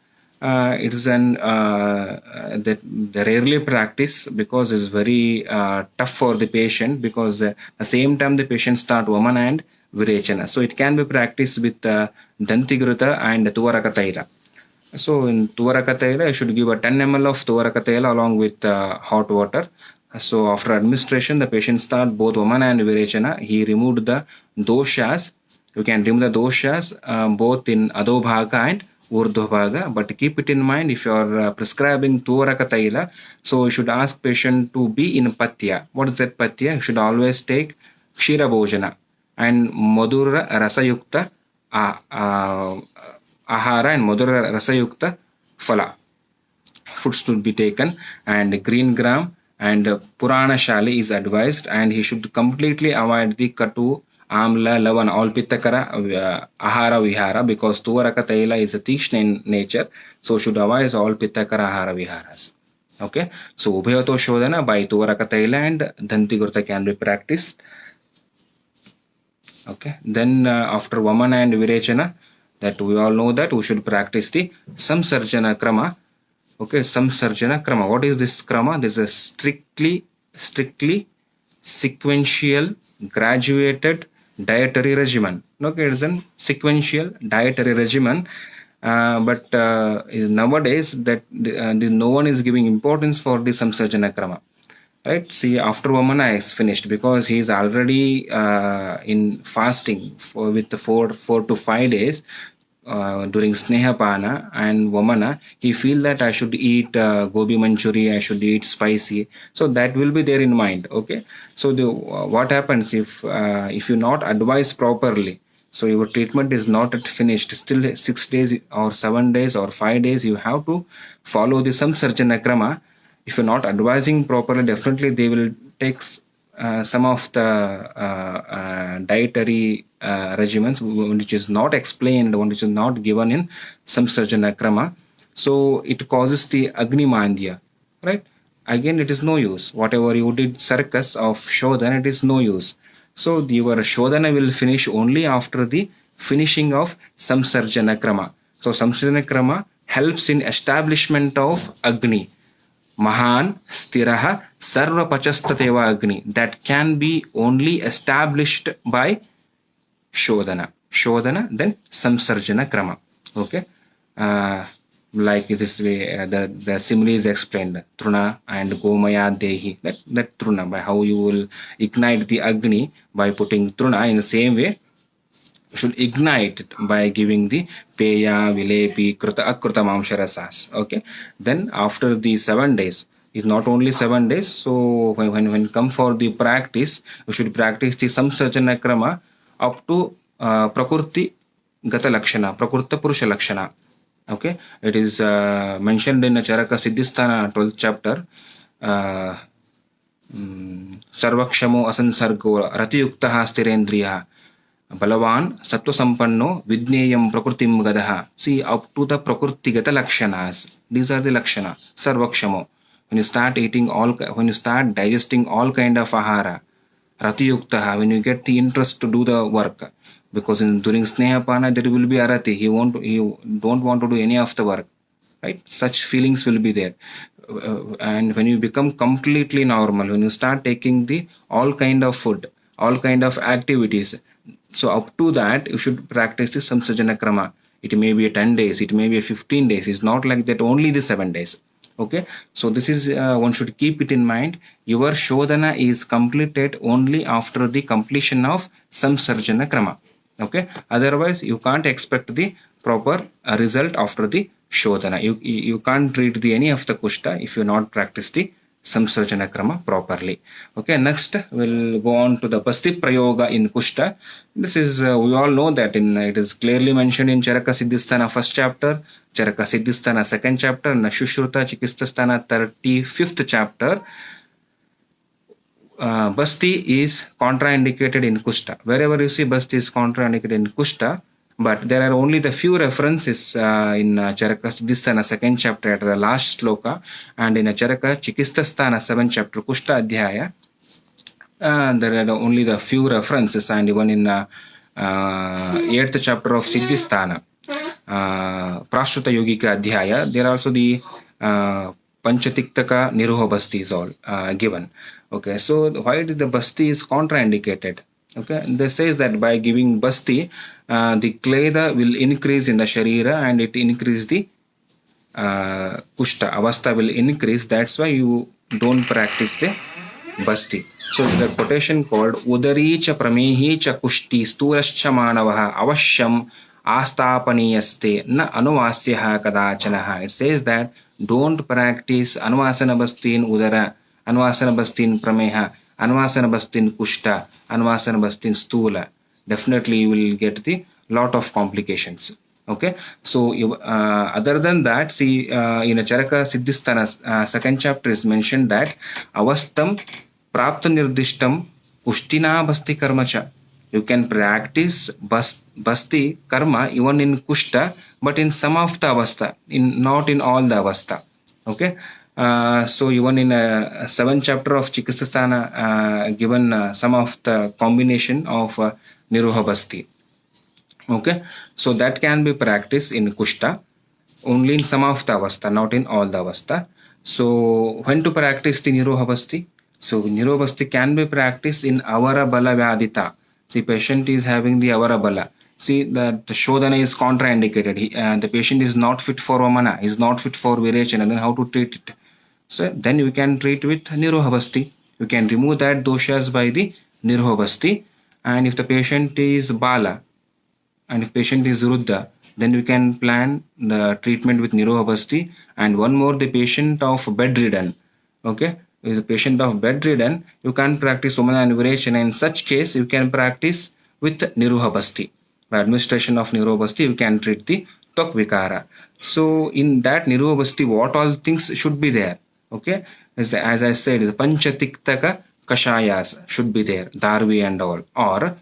It is that they rarely practice because it's very tough for the patient, because at the same time the patient start Vamana and Virechana. So it can be practiced with Dantigruta and Tuvaraka Taila. So in Tuvaraka Taila, you should give a 10 ml of Tuvaraka Taila along with hot water. So after administration, the patient start both Vamana and Virechana. He removed the doshas. You can remove the doshas both in Adobhaga and Urdhvabhaga. But keep it in mind, if you are prescribing Tuvaraka Taila, so you should ask patient to be in Patya. What is that Patya? You should always take Kshira Bhojana and Madhura Rasayukta Ahara and Madhura Rasayukta Phala. Foods should be taken, and green gram and Purana Shali is advised, and he should completely avoid the Katu, Amla, Lavan, all Pittakara, Ahara Vihara, because Tuvaraka Taila is a Tishna in nature, so should avoid all Pittakara Ahara Viharas. Okay, so Ubhayato Shodhana by Tuvaraka Taila and Dhantigurta can be practiced. Okay, then after Vamana and Virechana, that we all know that we should practice the Samsarjana Krama. Okay, Samsarjana Krama. What is this Krama? This is a strictly sequential graduated dietary regimen. Okay, it's a sequential dietary regimen. But nowadays that no one is giving importance for the Samsarjana Krama. Right, see, after Vamana is finished, because he is already in fasting with the 4 to 5 days during Snehapana and Vamana, he feel that I should eat gobi manchuri, I should eat spicy, so that will be there in mind. Okay, so the what happens if you not advise properly, so your treatment is not yet finished, still 6 days or 7 days or 5 days, you have to follow the Samsarjana Krama. If you're not advising properly, definitely they will take some of the dietary regimens which is not explained, which is not given in Samsarjana Krama. So it causes the Agni Mandya, right? Again, it is no use. Whatever you did circus of Shodhana, it is no use. So your Shodhana will finish only after the finishing of Samsarjana Krama. So Samsarjana Krama helps in establishment of Agni. Mahan Stiraha Sarva Pachasthateva Agni, that can be only established by Shodhana. Shodhana, then Samsarjana Krama. Okay. Like this way, the simile is explained. Truna and Gomaya Dehi. That Truna, by how you will ignite the Agni by putting Truna, in the same way should ignite it by giving the peya, vilepi, kruta, akruta mamsharasas. Okay, then after the 7 days, is not only 7 days. So when come for the practice, you should practice the Samsarjana Krama up to Prakurti Gata Lakshana, Prakurta Purusha Lakshana. Okay, it is mentioned in Charaka Siddhisthana 12th chapter. Sarvakshamo asansargo ratiyuktaha stirendriya Balavan Sattvasampanno Vidneyam Prakrutim Gadaha. See, up to the Prakrutigata Lakshanas. These are the Lakshana. Sarvakshamo. When you start eating when you start digesting all kind of ahara, Ratiyuktaha, when you get the interest to do the work. Because during Snehapana there will be arati. He don't want to do any of the work. Right? Such feelings will be there. And when you become completely normal, when you start taking the all kind of food, all kind of activities, so up to that you should practice the Samsarjana Krama. It may be a 10 days, it may be a 15 days. It's not like that only the 7 days. Okay, so this is one should keep it in mind. Your Shodhana is completed only after the completion of Samsarjana Krama. Okay, otherwise you can't expect the proper result after the Shodhana. You can't treat any of the Kushta if you not practice the Samsarjana Krama properly. Okay, next we'll go on to the Basti Prayoga in Kushta. This is, we all know that it is clearly mentioned in Charaka Siddhisthana 1st chapter, Charaka Siddhisthana 2nd chapter, and Shushruta Chikistasthana 35th chapter. Basti is contraindicated in Kushta. Wherever you see Basti is contraindicated in Kushta, but there are only the few references in Charaka Siddhisthana 2nd chapter at the last sloka, and in Charaka Chikistasthana 7th chapter Kushta Adhyaya, there are only the few references, and even in 8th chapter of Siddhisthana, Prashruta Yogika Adhyaya, there are also the Panchatiktaka Niruha Basti is all given. Okay, so why did the Basti is contraindicated? Okay, they says that by giving Basti, the kleda will increase in the Sharira and it increase the Kushta, Avastha will increase. That's why you don't practice the Basti. So the quotation called Udari cha pramehi cha kushti sturascha manavaha avashyam astapaniyaste na anuvasyaha kadachanaha. It says that don't practice Anvasana Basti in Udara, Anvasana Basti in Prameha, Anvasana Basti in Kushta, Anvasana Basti in Stula. Definitely you will get the lot of complications. Okay, so other than that, see, in a Charaka Siddhisthana 2nd chapter is mentioned that Avastam Prapta Nirdishtam Kushtina Basti Karmacha. You can practice Basti Karma even in Kushta, but in some of the Avastha, not in all the Avastha. Okay, So even in a seventh chapter of Chikistasana, given some of the combination of Niroha. Okay, so that can be practiced in Kushta only in some of the avastha, not in all the avastha. So when to practice the Nirohavasti? So Nirohavasti can be practiced in Avara Bala Vyadita. The patient is having the Avara Bala. See that the Shodhana is contraindicated. The patient is not fit for Vamana, is not fit for Virechana. Then how to treat it? So then you can treat with Nirohavasti. You can remove that doshas by the Nirohavasti. And if the patient is Bala, and if patient is Ruddha, then you can plan the treatment with Nirohavasti. And one more, the patient of bedridden. Okay, if the patient of bedridden, you can practice Vamana and Virechana. In such case, you can practice with Nirohavasti. By administration of Nirohavasti, you can treat the Tvak Vikara. So in that Nirohavasti, what all things should be there? Okay, as I said, the Panchatiktaka Kashayas should be there, Darvi and all. Or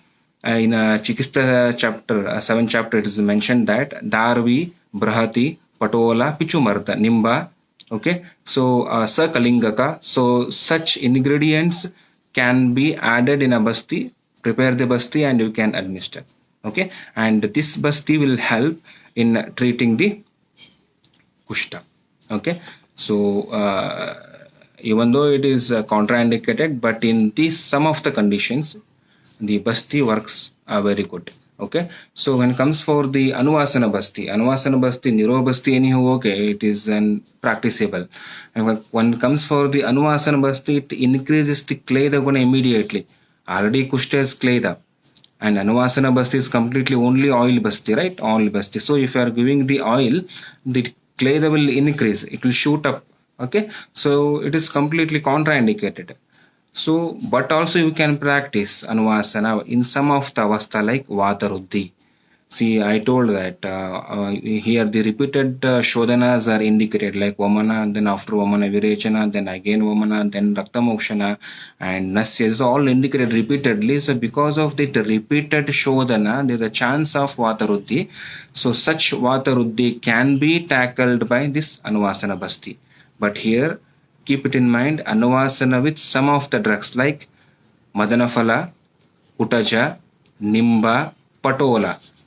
in Chikista chapter, 7th chapter, it is mentioned that Darvi, Brahati, Patola, Pichumarta, Nimba. Okay, so Sakalingaka. So such ingredients can be added in a basti, prepare the basti, and you can administer. Okay, and this basti will help in treating the Kushta. Okay, so even though it is contraindicated, but in these some of the conditions, the basti works are very good. Okay, so when it comes for the Anuvasana basti, Niro basti anyhow, okay, it is practicable. And when it comes for the Anuvasana basti, it increases the kleda guna immediately. Already Kushta is kleda. And Anuvasana basti is completely only oil basti, right? Oil basti. So if you are giving the oil, the kleda will increase. It will shoot up. Okay, so it is completely contraindicated. So, but also you can practice Anuvasana in some of the avastha like Vataruddhi. See, I told that here the repeated shodhanas are indicated like Vamana, then after Vamana Virechana, then again Vamana, then Raktamokshana and Nasya is all indicated repeatedly. So, because of the repeated shodhana, there is a chance of Vataruddhi. So, such Vataruddhi can be tackled by this Anuvasana Basti. But here, keep it in mind, Anuvasana with some of the drugs like Madanaphala, Utaja, Nimba, Patola.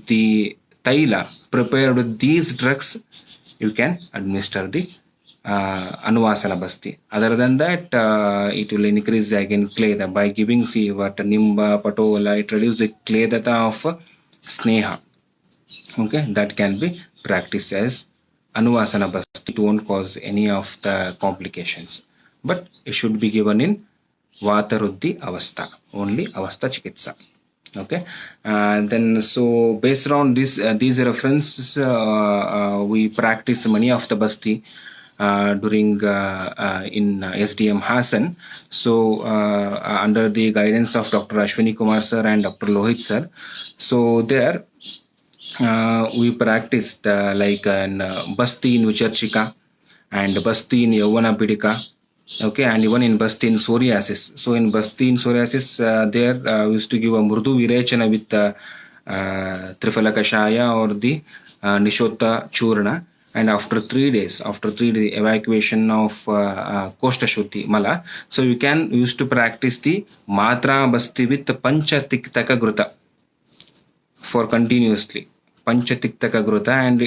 The Taila prepared with these drugs, you can administer the Anuvasana Basti. Other than that, it will increase again kleda by giving see what Nimba, Patola, it reduces the kledata of Sneha. Okay, that can be practiced as Anuvasana Basti. It won't cause any of the complications, but it should be given in Vataruddhi Avastha, only Avastha Chikitsa. Okay, then so based on this these references, we practice many of the basti during in SDM Hasan. So under the guidance of Dr. Ashwini Kumar sir and Dr. Lohit sir, so there we practiced like an basti in Vicharchika and basti in Yavana Pidika. Okay, and even in basti in psoriasis. So in basti in psoriasis, there we used to give a murdu virechana with Trifala Kashaya or the Nishota Churna. And after 3 days, evacuation of Kosta Shuddhi Mala. So you can use to practice the Matra Basti with the Pancha Tiktaka Gruta for continuously. Panchatiktaka Gruta, and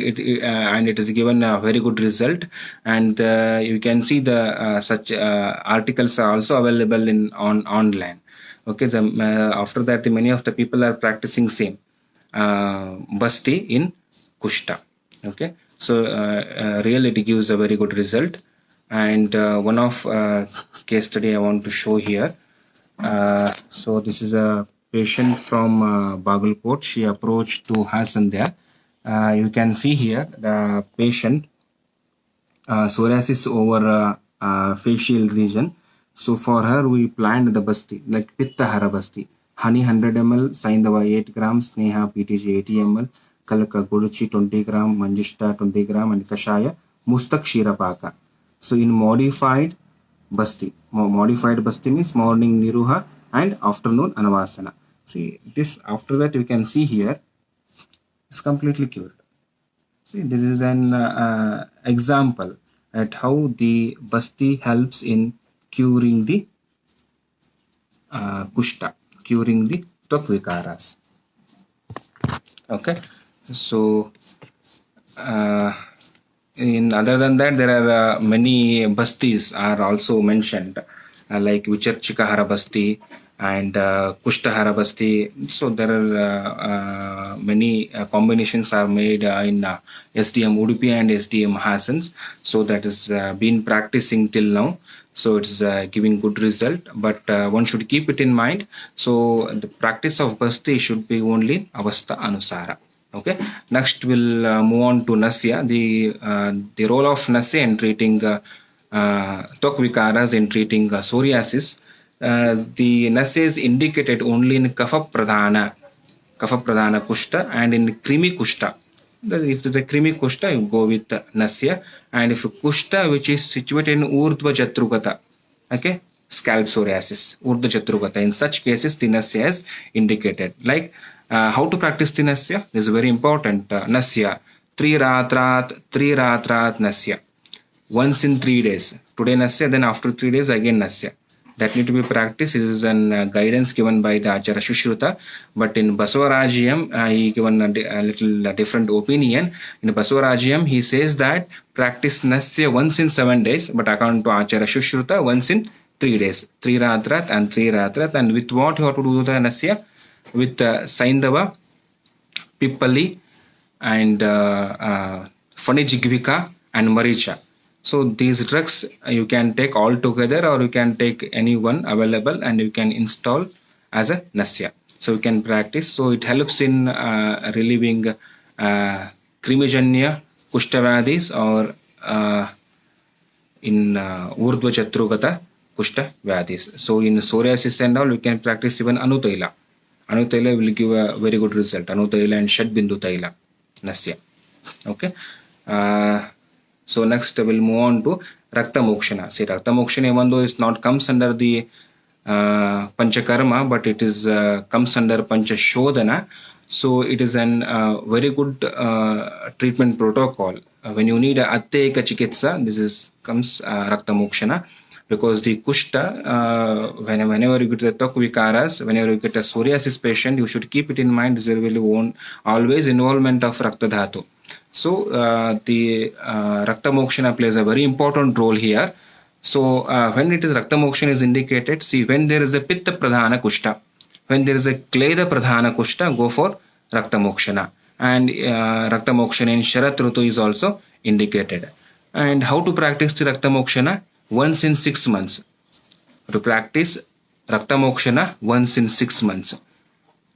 it is given a very good result. And you can see the such articles are also available in online. Okay, after that, many of the people are practicing same basti in Kushta. Okay, so really it gives a very good result. And one of case study I want to show here. So this is a patient from Bagalkot. She approached to Hassan there. You can see here the patient psoriasis over facial region. So for her we planned the basti like Pitta Hara basti. Honey 100 ml, Saindava 8 grams, Sneha PTG 80 ml, Kalaka Guruchi 20 gram, Manjishta 20 gram, and Kashaya Mustak Shirapaka. So in modified basti means morning Niruha and afternoon Anavasana. See this, after that you can see here it's completely cured. See, this is an example. at how the basti helps in curing the kushta, curing the Tvak vikaras. Okay, so in other than that, there are many bastis are also mentioned, like Vicharchikahara basti and Kushtahara basti. So there are many combinations are made in SDM Udupi and SDM Hasans. So that is been practicing till now. So it's giving good result, but one should keep it in mind. So the practice of basti should be only avastha anusara. Okay, next we'll move on to Nasya, the role of Nasya in treating Tvak vikaras, in treating psoriasis. The Nasya is indicated only in Kapha Pradhana Kushta and in Krimi Kushta. If the Krimi Kushta, you go with Nasya, and if Kushta, which is situated in Urdhva Jatrugata, okay, scalp psoriasis, Urdhva Jatrugata, in such cases, the Nasya is indicated. Like how to practice the Nasya? This is very important. Nasya, 3 ratrat Nasya. Once in 3 days. Today Nasya, then after 3 days again Nasya. That need to be practiced. This is an guidance given by the Acharya Shushruta. But in Basavarajiam, he given a little different opinion. In Basavarajiam, he says that practice Nasya once in 7 days, but according to Acharya Shushruta, once in 3 days. 3 ratrat and 3 ratrat. And with what you have to do the Nasya? With Saindava, Pippali, and Phanijigvika and Maricha. So these drugs you can take all together, or you can take any one available and you can install as a Nasya. So you can practice. So it helps in relieving Krimijanya Kushtavadis, or in Urdhva Chatrugata Kushtavadis. So in psoriasis and all, you can practice even Anutaila. Anutaila will give a very good result. Anutaila and Shadbindu Taila Nasya. Okay. So next we'll move on to Rakta Mokshana. See, Rakta Mokshana, even though it not comes under the Panchakarma, but it is comes under Panchashodhana. So it is an very good treatment protocol. When you need a Atteka Chikitsa, this is comes Rakta Mokshana, because the Kushta, whenever you get the Tvak vikaras, whenever you get a psoriasis patient, you should keep it in mind. There will always involvement of Rakta Dhatu. So the Rakta Mokshana plays a very important role here. So when it is Rakta Mokshana is indicated, see, when there is a Pitta Pradhana Kushta, when there is a Kleda Pradhana Kushta, go for Rakta Mokshana. And Rakta Mokshana in Sharat Rutu is also indicated. And how to practice the Rakta Mokshana? Once in 6 months. To practice Rakta Mokshana once in 6 months.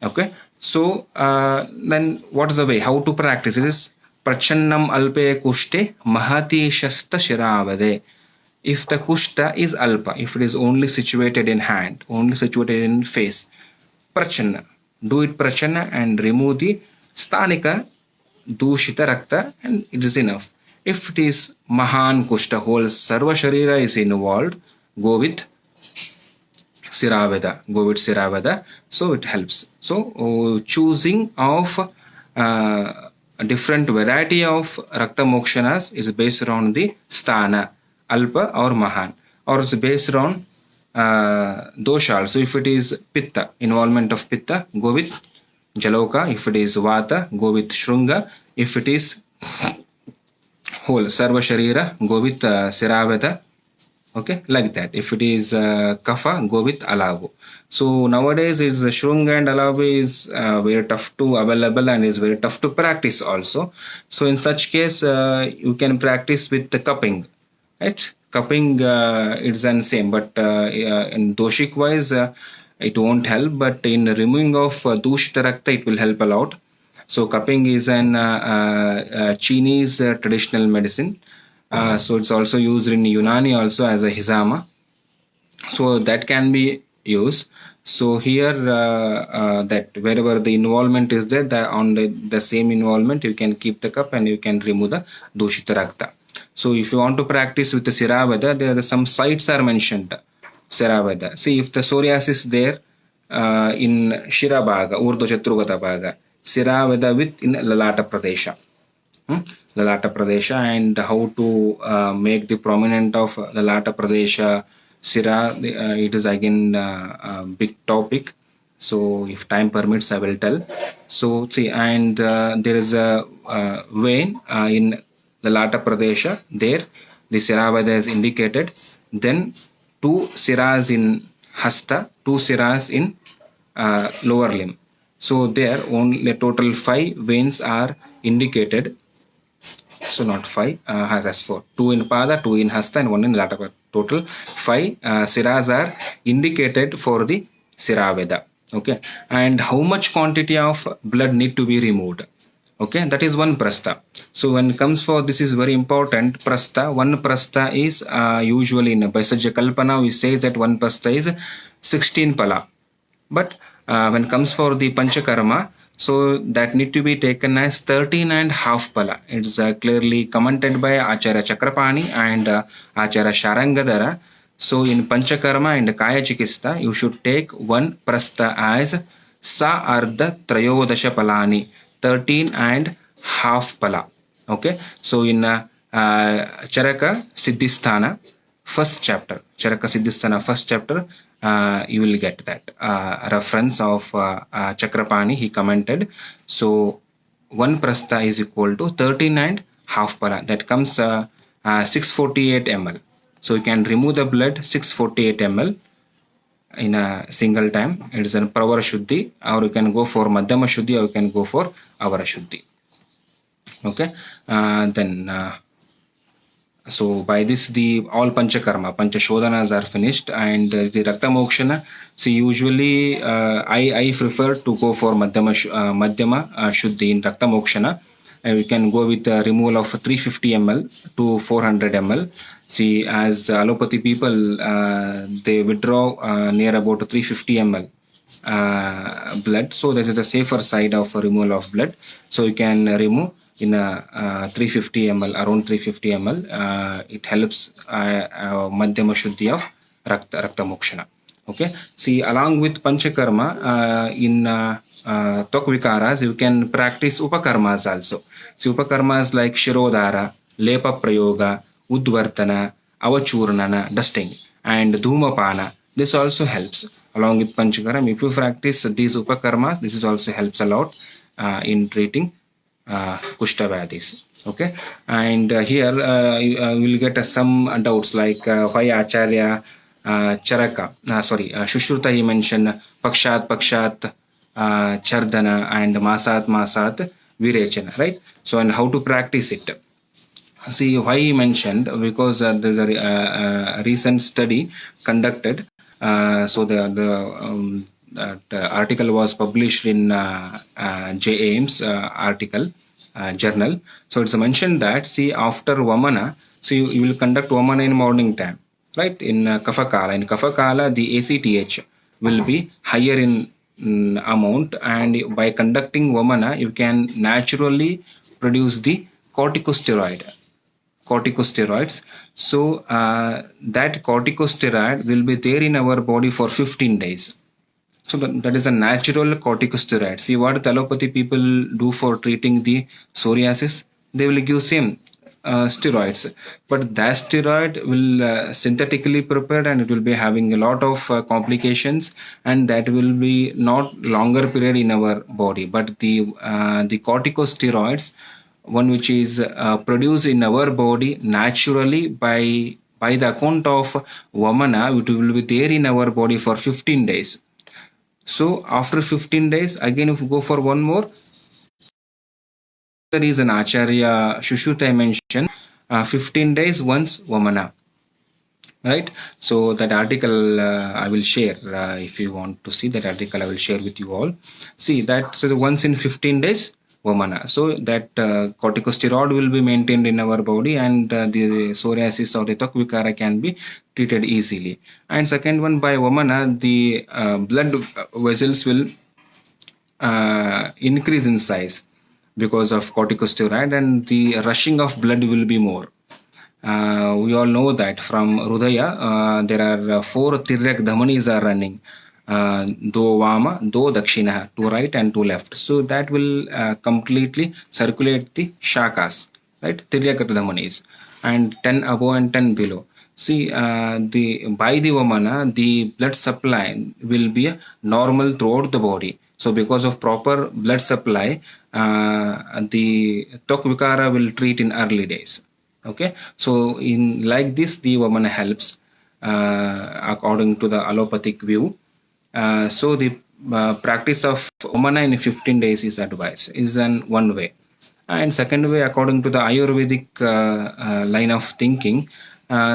Okay. So then what is the way? How to practice? It is Prachannam Alpe Kushte Mahati Shasta Shiravade. If the Kushta is Alpa, if it is only situated in hand, only situated in face, Prachanna. Do it Prachanna and remove the Stanika Dushita Rakta, and it is enough. If it is Mahan Kushta, whole Sarva Sharira is involved, go with Siraveda. Go with Siraveda. So it helps. So choosing of a different variety of Rakta Mokshanas is based on the Sthana, Alpa or Mahan, or it's based on Dosha. So if it is Pitta, involvement of Pitta, go with Jaloka. If it is Vata, go with Shrunga. If it is whole Sarva Sharira, go with Siraveda. Okay, like that. If it is Kapha, go with Alavo. So nowadays is Shrunga and Alavo is very tough to available and is very tough to practice also. So in such case, you can practice with the cupping. Right? Cupping it's the same, but in doshik wise it won't help. But in removing of Dushita Rakta, it will help a lot. So cupping is an Chinese traditional medicine. So it's also used in Unani also as a Hizama. So that can be used. So here that wherever the involvement is there, on the same involvement, you can keep the cup and you can remove the Dushita Rakta. So if you want to practice with the Siraveda, there are some sites are mentioned. Siraveda. See, if the psoriasis there in Shirabhaga, Urdhva Chatrugata Bhaga, Siraveda with in Lalata Pradesha. Lalata Pradesha, and how to make the prominent of Lalata Pradesha Sira. It is again a big topic. So if time permits, I will tell. So see, and there is a vein in the Lalata Pradesha. There, the Siravada is indicated. Then two siras in Hasta, two siras in lower limb. So there only a total 5 veins are indicated. So not 5, that's 4. 2 in Pada, 2 in Hasta, and 1 in Lataka. Total 5 siras are indicated for the Siraveda. Okay, and how much quantity of blood need to be removed? Okay, that is one prastha. So when it comes for this is very important prastha. One prastha is usually in a Baisaja Kalpana we say that one prastha is 16 pala. But when it comes for the Panchakarma, so that need to be taken as 13 and half pala. It's clearly commented by Acharya Chakrapani and Acharya Sharangadara. So in Panchakarma and Kaya Chikista, you should take one prastha as Sa Ardha Trayodasha Palani, 13 and half pala. Okay, so in Charaka Siddhisthana, first chapter, you will get that reference of Chakrapani. He commented. So one prastha is equal to 13 and half pala. That comes 648 ml. So you can remove the blood 648 ml in a single time. It is a Pravara Shuddhi, or you can go for Madhyama Shuddhi, or you can go for Avara Shuddhi. Okay, then so by this the all Panchakarma, Panchashodhanas are finished, and the Rakta Mokshana. So usually I prefer to go for Madhyama Shuddhi in Rakta Mokshana. We can go with removal of 350 ml to 400 ml. See, as allopathy people, they withdraw near about 350 ml blood. So this is the safer side of removal of blood. So you can remove in a 350 ml, around 350 ml. It helps Madhyama Shuddhi of Rakta Mokshana. Okay. See, along with Panchakarma, in Tvak Vikaras, you can practice Upakarmas also. See, Upakarmas like Shirodhara, Lepa Prayoga, Udvartana, Avachurnana, dusting, and Dhumapana. This also helps along with Panchakarma. If you practice these Upakarmas, this is also helps a lot in treating Kushta Okay, and here you will get some doubts like why Acharya Charaka, Shushruta he mentioned Pakshat, Chardana, and Masat, Virechana, right? So, and how to practice it. See why he mentioned, because there's a recent study conducted. So the article was published in JAM's article journal. So it's mentioned that, see, after Vamana, so you will conduct Vamana in morning time, right? In Kafakala. In Kafakala, the ACTH will be higher in amount, and by conducting Vamana, you can naturally produce the corticosteroids. So that corticosteroid will be there in our body for 15 days. So that is a natural corticosteroid. See what the allopathy people do for treating the psoriasis? They will give same steroids, but that steroid will synthetically prepared, and it will be having a lot of complications, and that will be not longer period in our body. But the corticosteroids, one which is produced in our body naturally by the account of Vamana, it will be there in our body for 15 days. So after 15 days, again if you go for one more, there is an Acharya Shushuta mentioned 15 days once Vamana. Right, so that article I will share. If you want to see that article, I will share with you all. See that, so the once in 15 days Vamana, so that corticosteroid will be maintained in our body, and the psoriasis or the Tvak Vikara can be treated easily. And second one, by Vamana, the blood vessels will increase in size because of corticosteroid, and the rushing of blood will be more. We all know that from Hridaya, there are 4 Tiryak Dhamanis are running. do vama, do dakshina, to right and to left. So that will completely circulate the shakas, right? Tiryakata dhamanis, and 10 above and 10 below. See, the by the vamana, the blood supply will be normal throughout the body. So because of proper blood supply, the Tvak Vikara will treat in early days. Okay, so in like this, the vamana helps according to the allopathic view. So the practice of Omana in 15 days is advised, is one way. And second way, according to the Ayurvedic line of thinking,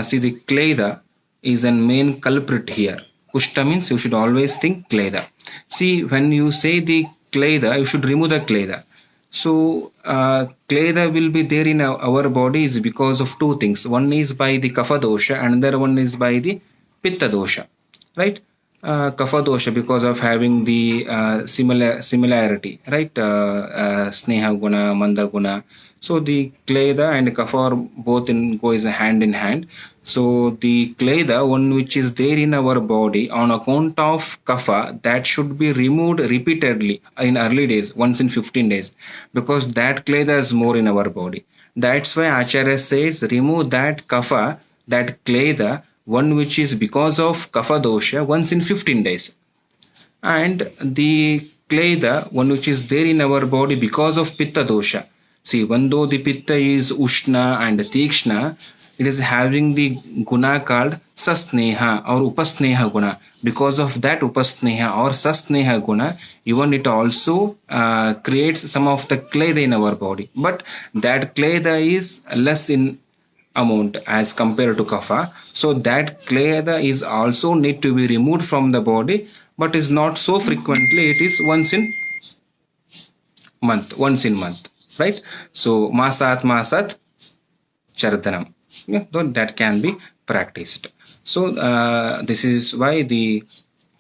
see the Kleda is a main culprit here. Kushta means you should always think Kleda. See, when you say the Kleda, you should remove the Kleda. So, Kleda will be there in our body is because of two things. One is by the Kapha dosha, and another one is by the Pitta dosha, right? Kapha dosha because of having the similarity, right? Sneha guna, manda guna. So the Kleda and Kapha are both goes hand in hand. So the Kleda, one which is there in our body on account of Kapha, that should be removed repeatedly in early days, once in 15 days, because that Kleda is more in our body. That's why Acharya says remove that Kapha, that Kleda, one which is because of Kapha dosha, once in 15 days. And the Kleda, one which is there in our body because of Pitta dosha. See, even though the Pitta is Ushna and Tikshna, it is having the guna called Sasneha or Upasneha guna. Because of that Upasneha or Sasneha guna, even it also creates some of the Kleda in our body. But that Kleda is less in amount as compared to Kapha. So that Kleda is also need to be removed from the body, but is not so frequently. It is once in month, right? So masat chardanam, yeah, that can be practiced. So this is why the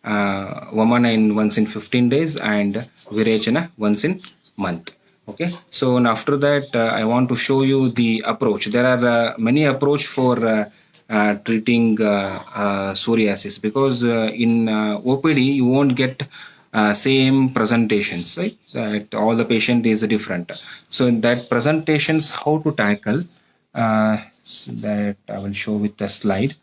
Vamana in once in 15 days and Virechana once in month. Okay, so and after that I want to show you the approach. There are many approach for treating psoriasis, because in OPD you won't get same presentations, right? All the patient is different. So in that presentations, how to tackle that I will show with the slide.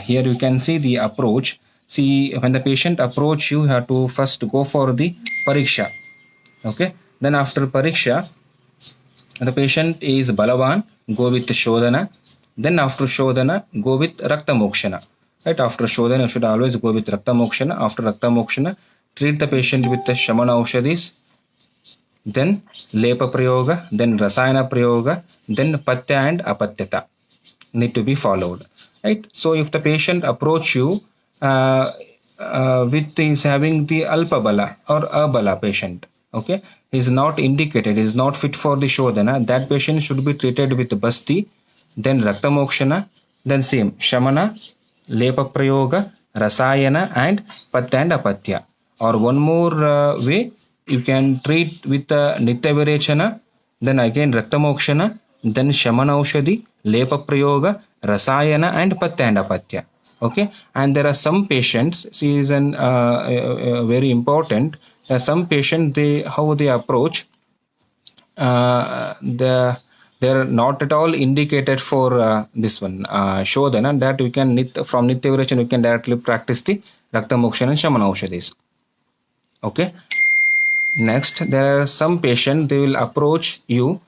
Here you can see the approach. See, when the patient approach you, have to first go for the pariksha. Okay, then after pariksha, the patient is balavan, go with shodhana. Then after shodhana, go with rakta mokshana. Right, after shodhana you should always go with rakta mokshana. After rakta mokshana, treat the patient with the shamana aushadis, then lepa prayoga, then rasayana prayoga, then patya and apatyata need to be followed, right? So if the patient approach you with is having the alpa bala or abala patient, okay, is not indicated, is not fit for the shodhana, that patient should be treated with basti, then rakta mokshana, then same shamana, lepa prayoga, rasayana and patya and apatya. Or one more way, you can treat with nitya virechana, then again rakta mokshana, then shamana aushadhi, lepa prayoga, rasayana and patya and apatya. Okay, and there are some patients, see is an very important, some patients, they how they approach, they're not at all indicated for this one shodhana, that we can from nitya virechana we can directly practice the rakta mokshana and shamana aushadhis. Okay, next there are some patients, they will approach you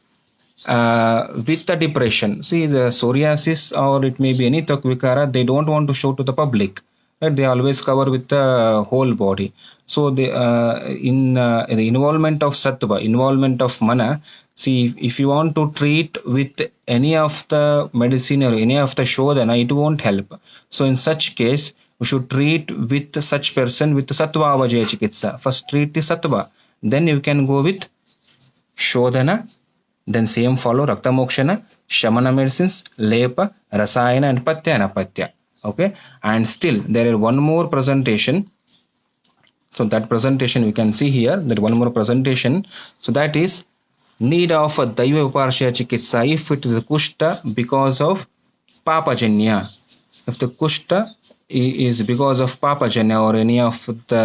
with the depression. See, the psoriasis or it may be any Tvak Vikara, they don't want to show to the public, right? They always cover with the whole body. So the the involvement of sattva, involvement of mana. See, if you want to treat with any of the medicine or any of the shodhana, it won't help. So in such case, we should treat with such person with sattva avajaya chikitsa. First treat the sattva, then you can go with shodhana, then same follow rakta mokshana, shamana medicines, lepa, rasayana and patya and apatya. Okay, and still there is one more presentation. So that presentation we can see here, that one more presentation. So that is need of a daiva uparshaya chikitsa if it is a kushta because of papajanya. if the kushta is because of papajanya or any of the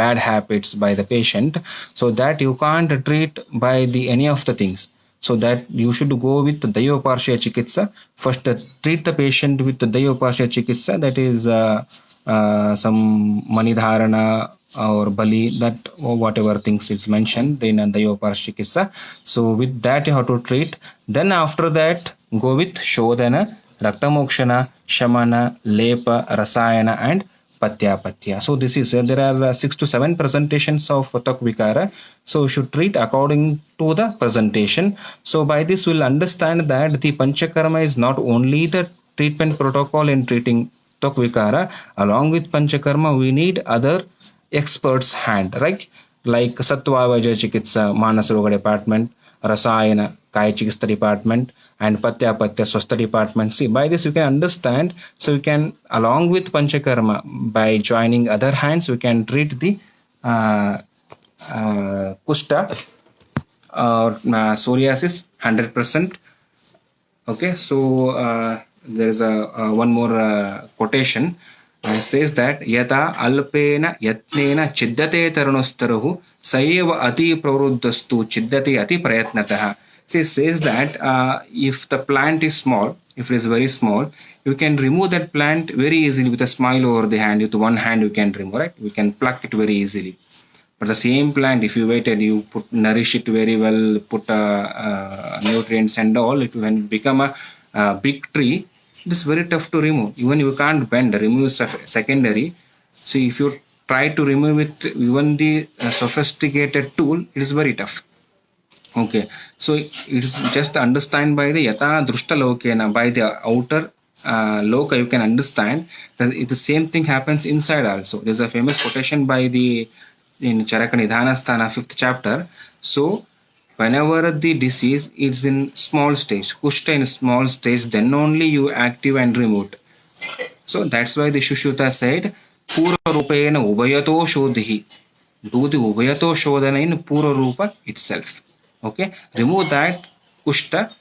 bad habits by the patient, so that you can't treat by the any of the things. So that you should go with Dayoparshya Chikitsa. First, treat the patient with the Dayoparshya Chikitsa, that is some Manidharana or Bali, that or whatever things is mentioned in Dayoparshya Chikitsa. So with that you have to treat. Then after that, go with Shodhana, Raktamokshana, Shamana, Lepa, Rasayana and Patya. So this is there are 6 to 7 presentations of Tvak Vikara. So you should treat according to the presentation. So by this we'll understand that the Panchakarma is not only the treatment protocol in treating Tvak Vikara. Along with Panchakarma, we need other experts' hand, right? Like Sattva Vaidya Chikitsa, Manas Roga department, Rasayana, Kaya Chikitsa department, and Patya Swastha department. See, by this you can understand. So you can, along with Panchakarma, by joining other hands, we can treat the kushta or psoriasis 100%. Okay, so there is a one more quotation. Says that yata alpena yatnena chiddate tarunostaruhu sayeva ati pravruddhastu chiddate ati prayatnataha. So it says that if the plant is small, if it is very small, you can remove that plant very easily with a smile over the hand. With one hand you can remove, right? You can pluck it very easily. But the same plant, if you waited, you put nourish it very well, put nutrients and all, it will become a big tree. It is very tough to remove. Even you can't bend, remove secondary. So if you try to remove it, even the sophisticated tool, it is very tough. Okay, so it is just understand by the yata drushta lokena, by the outer loka, you can understand that the same thing happens inside also. There's a famous quotation by the in Charaka Nidhanasthana 5th chapter. So whenever the disease is in small stage, kushta in small stage, then only you active and remove. So that's why the Shushruta said, Pura Rupena Ubayato Shodhi. Do the Ubayato Shodhana in Pura Rupa itself. Okay, remove that kushta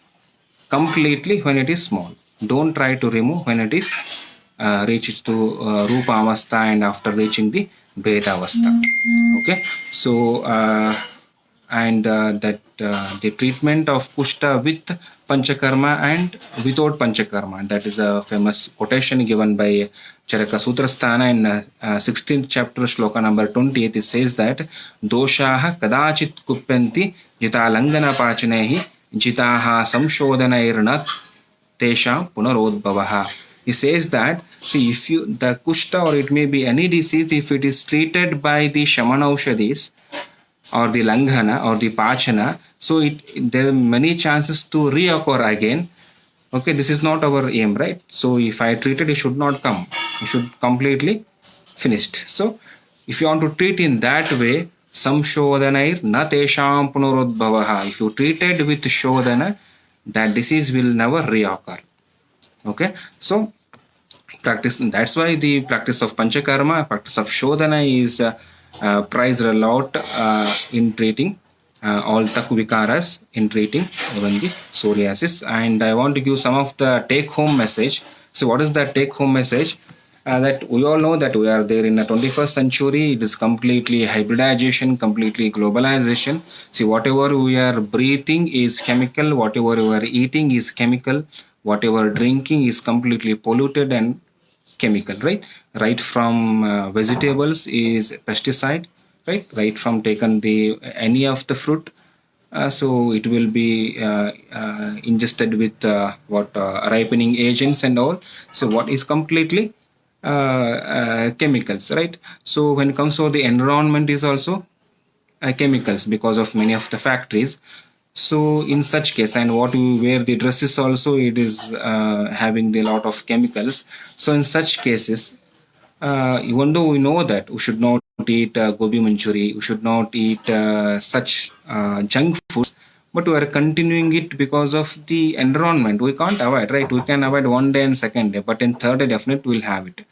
completely when it is small. Don't try to remove when it is reaches to Rupa Avastha and after reaching the Beta Avastha. Okay, so that the treatment of kushta with Panchakarma and without Panchakarma, that is a famous quotation given by Charaka Sutrasthana in 16th chapter, shloka number 28. It says that doshaha kadachit kupyanti jita langana pachanehi jitaha samshodhanairnat tesham punarodbhavaha. He says that, see, if you the kushta or it may be any disease, if it is treated by the shamana aushadis or the langhana or the pachana, so there are many chances to reoccur again. Okay, this is not our aim, right? So if I treat it, it should not come. It should completely finished. So if you want to treat in that way, samshodhanair na tesham punarodbhavaha. If you treat it with shodhana, that disease will never reoccur. Okay, so practice. That's why the practice of Panchakarma, practice of Shodhana is prized a lot in treating all Tvak Vikaras, in treating even the psoriasis. And I want to give some of the take-home message. So what is that take-home message? That we all know that we are there in the 21st century. It is completely hybridization, completely globalization. See, whatever we are breathing is chemical, whatever we are eating is chemical, whatever drinking is completely polluted and chemical, right from vegetables is pesticide, right from taken the any of the fruit, so it will be ingested with ripening agents and all. So what is completely chemicals, right? So when it comes to the environment is also chemicals because of many of the factories. So in such case, and what we wear the dresses also, it is having a lot of chemicals. So in such cases, even though we know that we should not eat gobi manchuri, we should not eat such junk foods, but we are continuing it because of the environment. We can't avoid, right? We can avoid one day and second day, but in third day definitely we'll have it.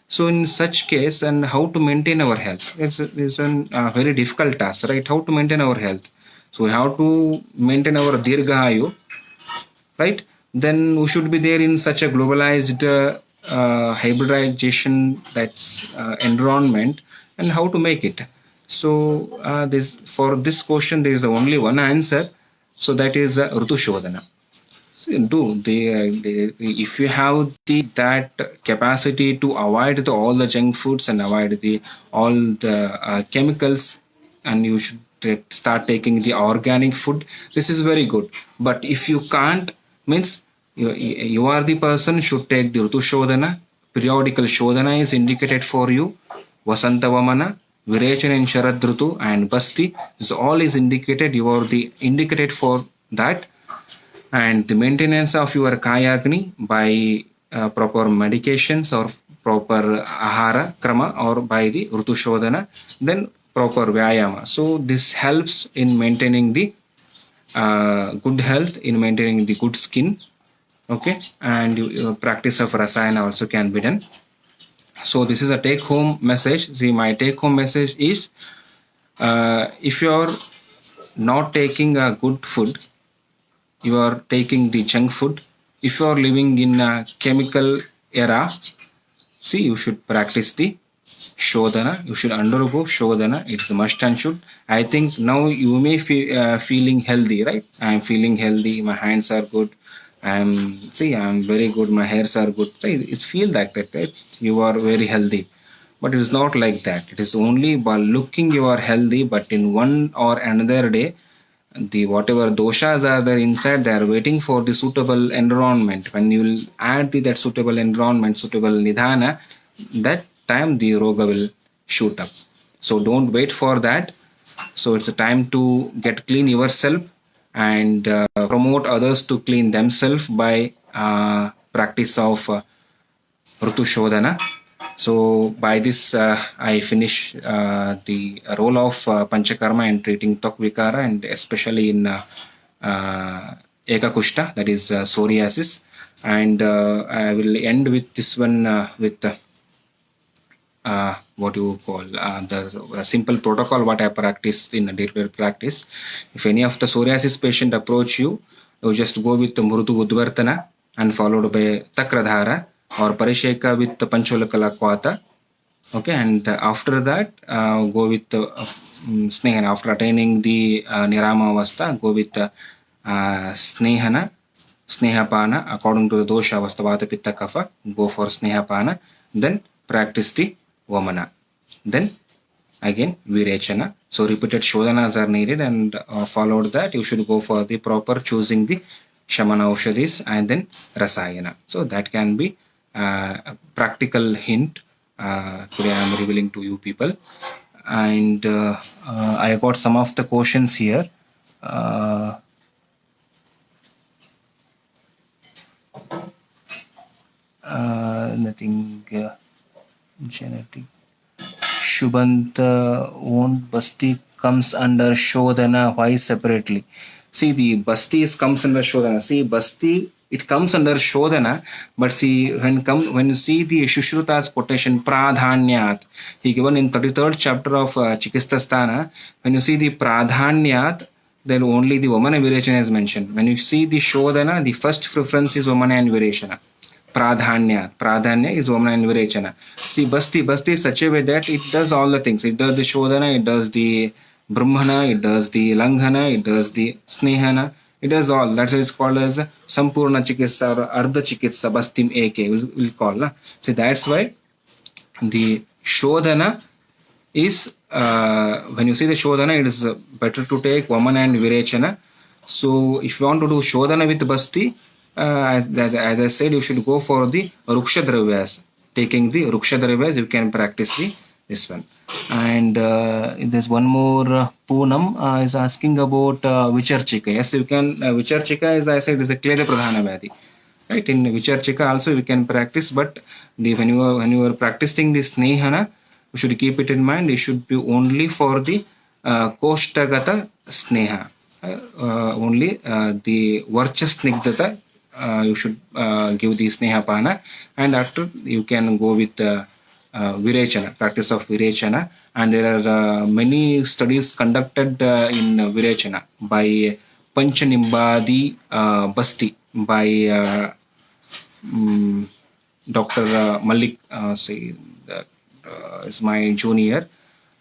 So in such case, and how to maintain our health? It's a very difficult task, right? How to maintain our health? So we have to maintain our dirghayu, right? then we should be there in such a globalized hybridization that's environment, and how to make it. So this, for this question there is only one answer, so that is Rutu Shodhana. So if you have that capacity to avoid all the junk foods and avoid all the chemicals, and you should start taking the organic food, this is very good. But if you can't, means you are the person should take the Rutu Shodhana. Periodical Shodhana is indicated for you. Vasanta Vamana, Virechana in Sharad Rutu, and Basti is all is indicated. You are the indicated for that. And the maintenance of your Kayagni by proper medications or proper Ahara Krama, or by the Rutu Shodhana, then proper Vyayama. So this helps in maintaining the good health, in maintaining the good skin. Okay, and practice of Rasayana also can be done. So this is a take home message. See, my take home message is, if you are not taking a good food, you are taking the junk food. If you are living in a chemical era, see, you should practice the Shodhana. You should undergo Shodhana. It's a must and should. I think now you may feel feeling healthy, right? I am feeling healthy. My hands are good. I'm very good. My hairs are good. Right? It feels like that, right? You are very healthy. But it is not like that. It is only by looking you are healthy, but in one or another day, the whatever doshas are there inside, they are waiting for the suitable environment. When you will add that suitable environment, suitable nidhana, that time the roga will shoot up. So don't wait for that. So it's a time to get clean yourself and promote others to clean themselves by practice of Rutu Shodhana. So by this I finish the role of Panchakarma in treating Tvak Vikara, and especially in Eka Kushta, that is psoriasis. And I will end with this one with what you call the simple protocol what I practice in a day-to-day practice. If any of the psoriasis patient approach you, you just go with the Mrudu Udvartana and followed by Takradhara or Parisheka with the Pancholakala Kwata. Okay, and after that go with the Snehana. After attaining the Nirama Avastha, go with the Snehana, Snehapana according to the Dosha Avastha Vata Pitta Kapha, go for Snehapana, then practice the Vamana. Then again Virechana. So repeated Shodhanas are needed, and followed that you should go for the proper choosing the Shamana Aushadis and then Rasayana. So that can be a practical hint today I am revealing to you people. And I got some of the questions here. Nothing genetic. Shubhant, won't Basti comes under Shodhana? Why separately? See, the Basti comes under Shodhana. See, Basti, it comes under Shodhana, but see, when you see the Shushruta's quotation, Pradhanyat, he given in 33rd chapter of Chikistasthana, when you see the Pradhanyat, then only the Vamana and Virechana is mentioned. When you see the Shodhana, the first preference is Vamana and Virechana. Pradhanya is Vamana and Virechana. See, Basti is such a way that it does all the things. It does the Shodhana, it does the Brahmana, it does the Langhana, it does the Snehana, it does all. That's why it's called as Sampurna Chikitsa or Ardha Chikitsa Bastim Eke, we'll call. Na? See, that's why the Shodhana is, when you see the Shodhana, it is better to take Vamana and Virechana. So, if you want to do Shodhana with Basti, as I said, you should go for the Ruksha Dravyas. Taking the Ruksha Dravyas, you can practice this one. And there's one more. Poonam is asking about Vicharchika. Yes, you can. Vicharchika, as I said, is a Kleda Pradhana Vyadi. Right? In Vicharchika also you can practice, but when you are practicing the Snehana, you should keep it in mind. It should be only for the Koshtagata Sneha. Only the Varchasnigdata you should give the Snehapana, and after you can go with Virechana, practice of Virechana. And there are many studies conducted in Virechana by Panchanimbadi Basti. by Dr. Malik. That is my junior,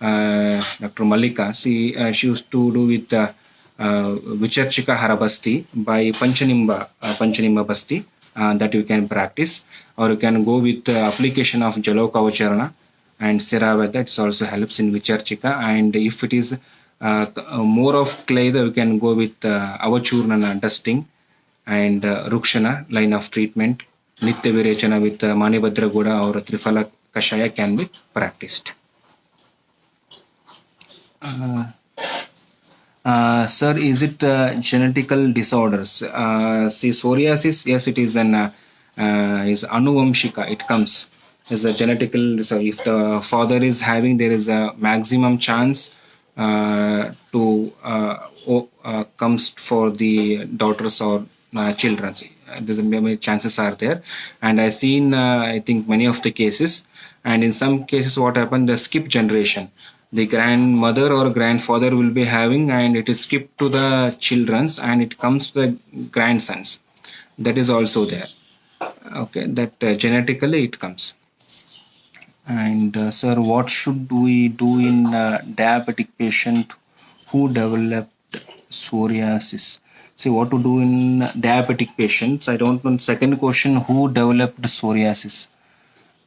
Dr. Malika. She used to do with Vicharchika Harabasti by Panchanimba Basti. That you can practice, or you can go with application of Jalokavacharana and Siravada. It also helps in Vicharchika. And if it is more of clay, you can go with Avachurnana dusting and Rukshana line of treatment. Nitya Virechana with Manibhadra Goda or Trifala Kashaya can be practiced. Sir, is it genetical disorders? See, psoriasis, yes, it is an is anuvamshika. It comes as a genetical disorder. If the father is having, there is a maximum chance to comes for the daughters or children. There's many chances are there, and I've seen I think many of the cases, and in some cases what happened, the skip generation, the grandmother or grandfather will be having, and it is skipped to the children's and it comes to the grandsons. That is also there. Okay, that genetically it comes. And sir, what should we do in diabetic patient who developed psoriasis? See, what to do in diabetic patients? I don't know. Second question, who developed psoriasis?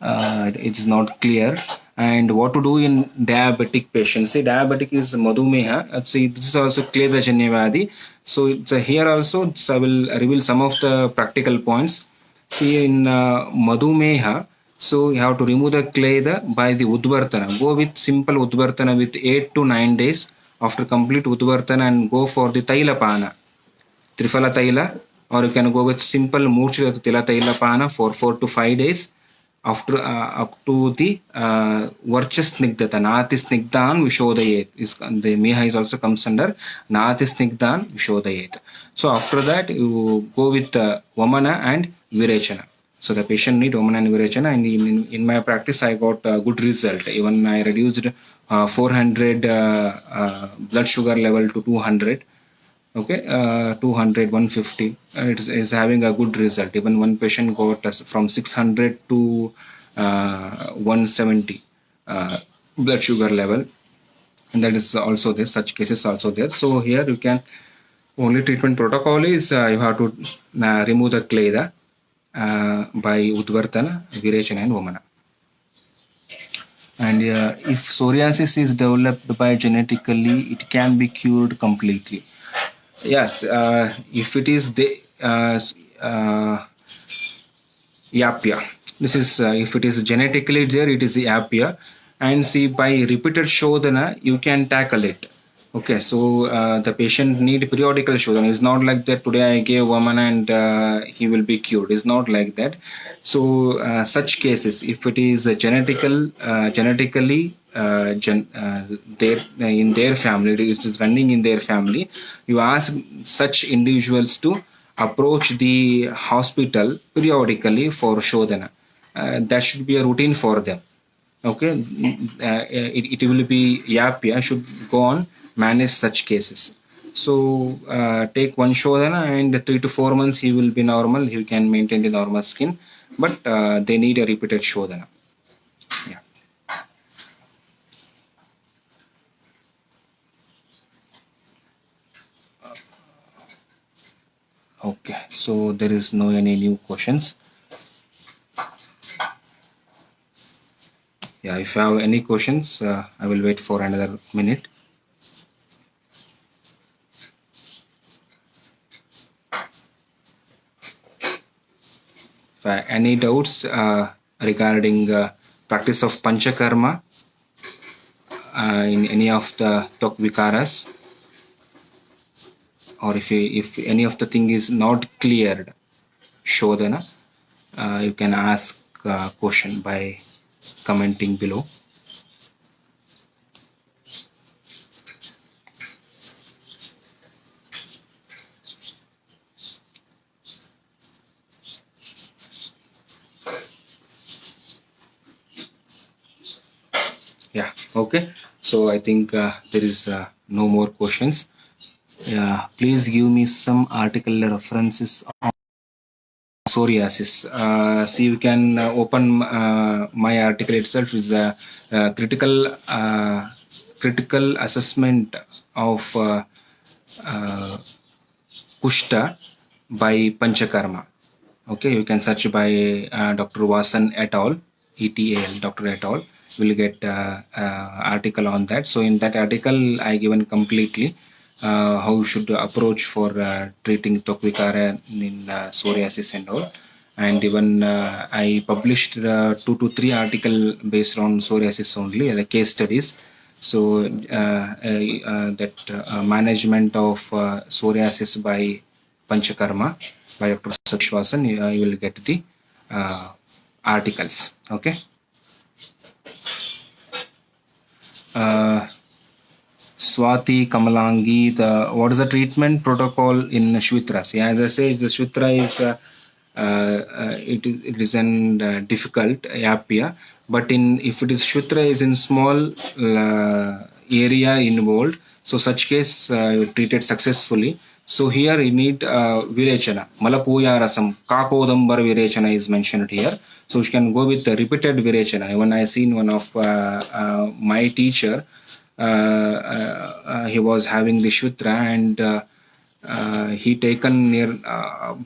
It is not clear. And what to do in diabetic patients? See, diabetic is madhumeha. See, this is also clear the Janyavadi. So here also, I will reveal some of the practical points. See, in madhumeha, so you have to remove the clay by the udvartana. Go with simple udvartana with 8 to 9 days. After complete udvartana, and go for the tailapana, Trifala taila, or you can go with simple murchita tila taila pana for 4 to 5 days. After up to the varchasnigdata, natisnigdan vishodayet, is the meha is also comes under natisnigdan vishodayet. So after that you go with vamana and virechana. So the patient need vamana and virechana, and in my practice I got a good result. Even I reduced 400 blood sugar level to 200. Okay, 200, 150. It is having a good result. Even one patient got from 600 to 170 blood sugar level, and that is also there. Such cases also there. So here you can, only treatment protocol is you have to remove the clay by udvartana, virechana, and vamana. And if psoriasis is developed by genetically, it can be cured completely. Yes, if it is the yapia, this is if it is genetically there, it is the yapia, and see, by repeated shodhana you can tackle it. Okay, so the patient need periodical shodhana. It's not like that today I gave woman and he will be cured. It's not like that. So such cases, if it is genetically their in their family, it is running in their family, you ask such individuals to approach the hospital periodically for shodhana. That should be a routine for them. Okay, it will be yapia should go on manage such cases. So take one shodhana, and 3 to 4 months he will be normal. He can maintain the normal skin, but they need a repeated shodhana. Yeah. Okay, so there is no any new questions. Yeah, if you have any questions, I will wait for another minute. If any doubts regarding practice of Panchakarma in any of the Tvak Vikaras, or if any of the thing is not cleared, Shodhana, you can ask question by commenting below. Yeah, okay. So I think there is no more questions. Yeah, please give me some article references psoriasis. See, you can open my article itself is a critical assessment of kushta by Panchakarma. Okay, you can search by Dr. Vasan et al. ETAL, Dr. et al. Will get article on that. So in that article, I given completely how you should approach for treating Vikara in psoriasis and all. And even I published 2 to 3 article based on psoriasis only, the case studies. So that management of psoriasis by Panchakarma by Dr. Satish Vasan, you will get the articles. Okay. Swati Kamalangi, what is the treatment protocol in Shwitras? Yeah, as I say, the Shwitra is it is an difficult apia, but if it is Shwitra is in small area involved, so such case treated successfully. So here you need virechana, malapuya rasam, kakodambar virechana is mentioned here. So you can go with the repeated virechana. When I seen one of my teacher, he was having the Shwitra, and he taken near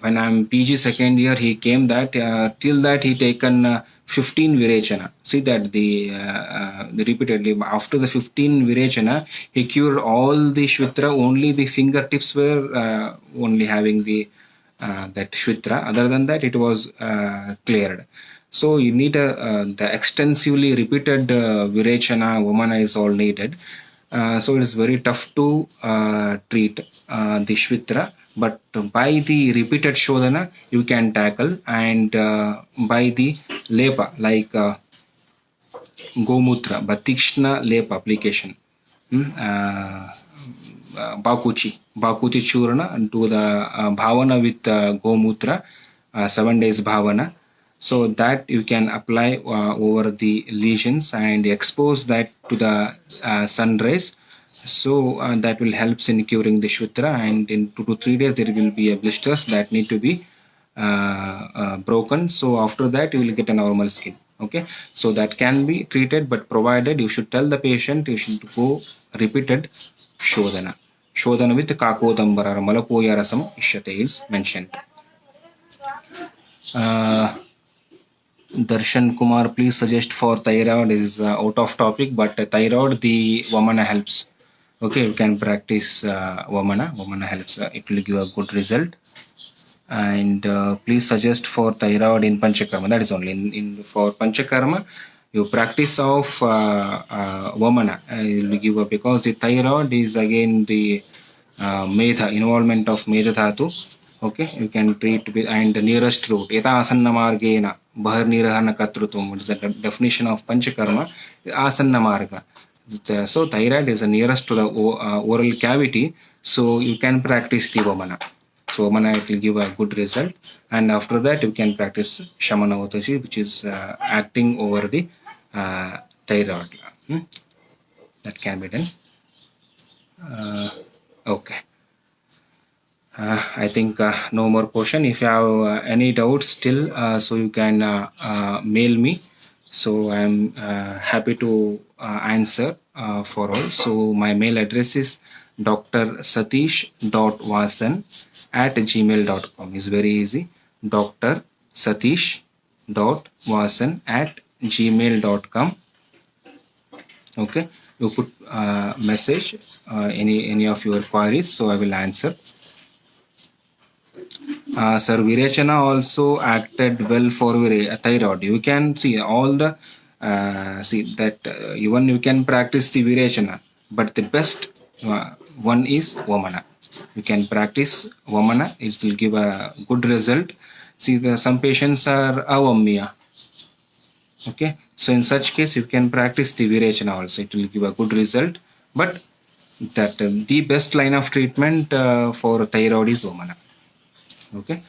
when I'm PG second year, he came that till that he taken 15 virechana. See that the repeatedly after the 15 virechana, he cured all the Shwitra. Only the fingertips were only having the that Shwitra. Other than that, it was cleared. So you need the extensively repeated virechana, vamana is all needed. So it is very tough to treat the Shwitra, but by the repeated shodhana you can tackle, and by the lepa like gomutra, batikshna lepa application, bakuchi churna, and do the bhavana with gomutra, 7 days bhavana. So that you can apply over the lesions and expose that to the sun rays. So that will help in curing the Shwitra, and in 2 to 3 days there will be a blisters that need to be broken. So after that you will get a normal skin. Okay, so that can be treated, but provided you should tell the patient you should go repeated shodhana with kakodambara or malapoya rasam ishyate is mentioned. Darshan Kumar, please suggest for thyroid is out of topic, but thyroid the vamana helps. Okay, you can practice vamana helps, it will give a good result. And please suggest for thyroid in Panchakarma. That is only in for Panchakarma you practice of vamana, it will give up, because the thyroid is again the medha, involvement of medha dhatu. Okay, you can treat with, and the nearest route yata asanna margena bahar nirahana katrutum, is the definition of Panchakarma, asanna marga. So thyroid is the nearest to the oral cavity, so you can practice the vamana. So vamana, it will give a good result, and after that you can practice shamana vatashi, which is acting over the thyroid. That can be done. Okay. I think no more question. If you have any doubts still, so you can mail me. So I am happy to answer for all. So my mail address is drsatish.vasan@gmail.com. It's very easy. drsatish.vasan@gmail.com. Okay, you put message any of your queries, so I will answer. Sir, virechana also acted well for thyroid. You can see all the see that even you can practice the virechana, but the best one is vamana. You can practice vamana, it will give a good result. See, some patients are avamya. Okay, so in such case you can practice the virechana also, it will give a good result. But that the best line of treatment for thyroid is vamana. Okay,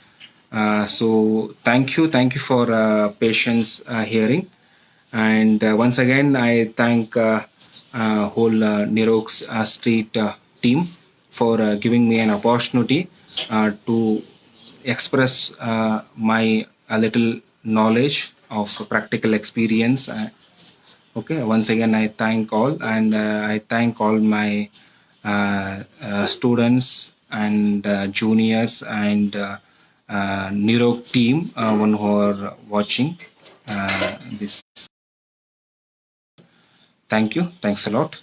so thank you for patience hearing, and once again I thank whole NirogStreet team for giving me an opportunity to express my a little knowledge of practical experience. Okay, once again, I thank all, and I thank all my students and juniors and Niro team, one who are watching this. Thank you. Thanks a lot.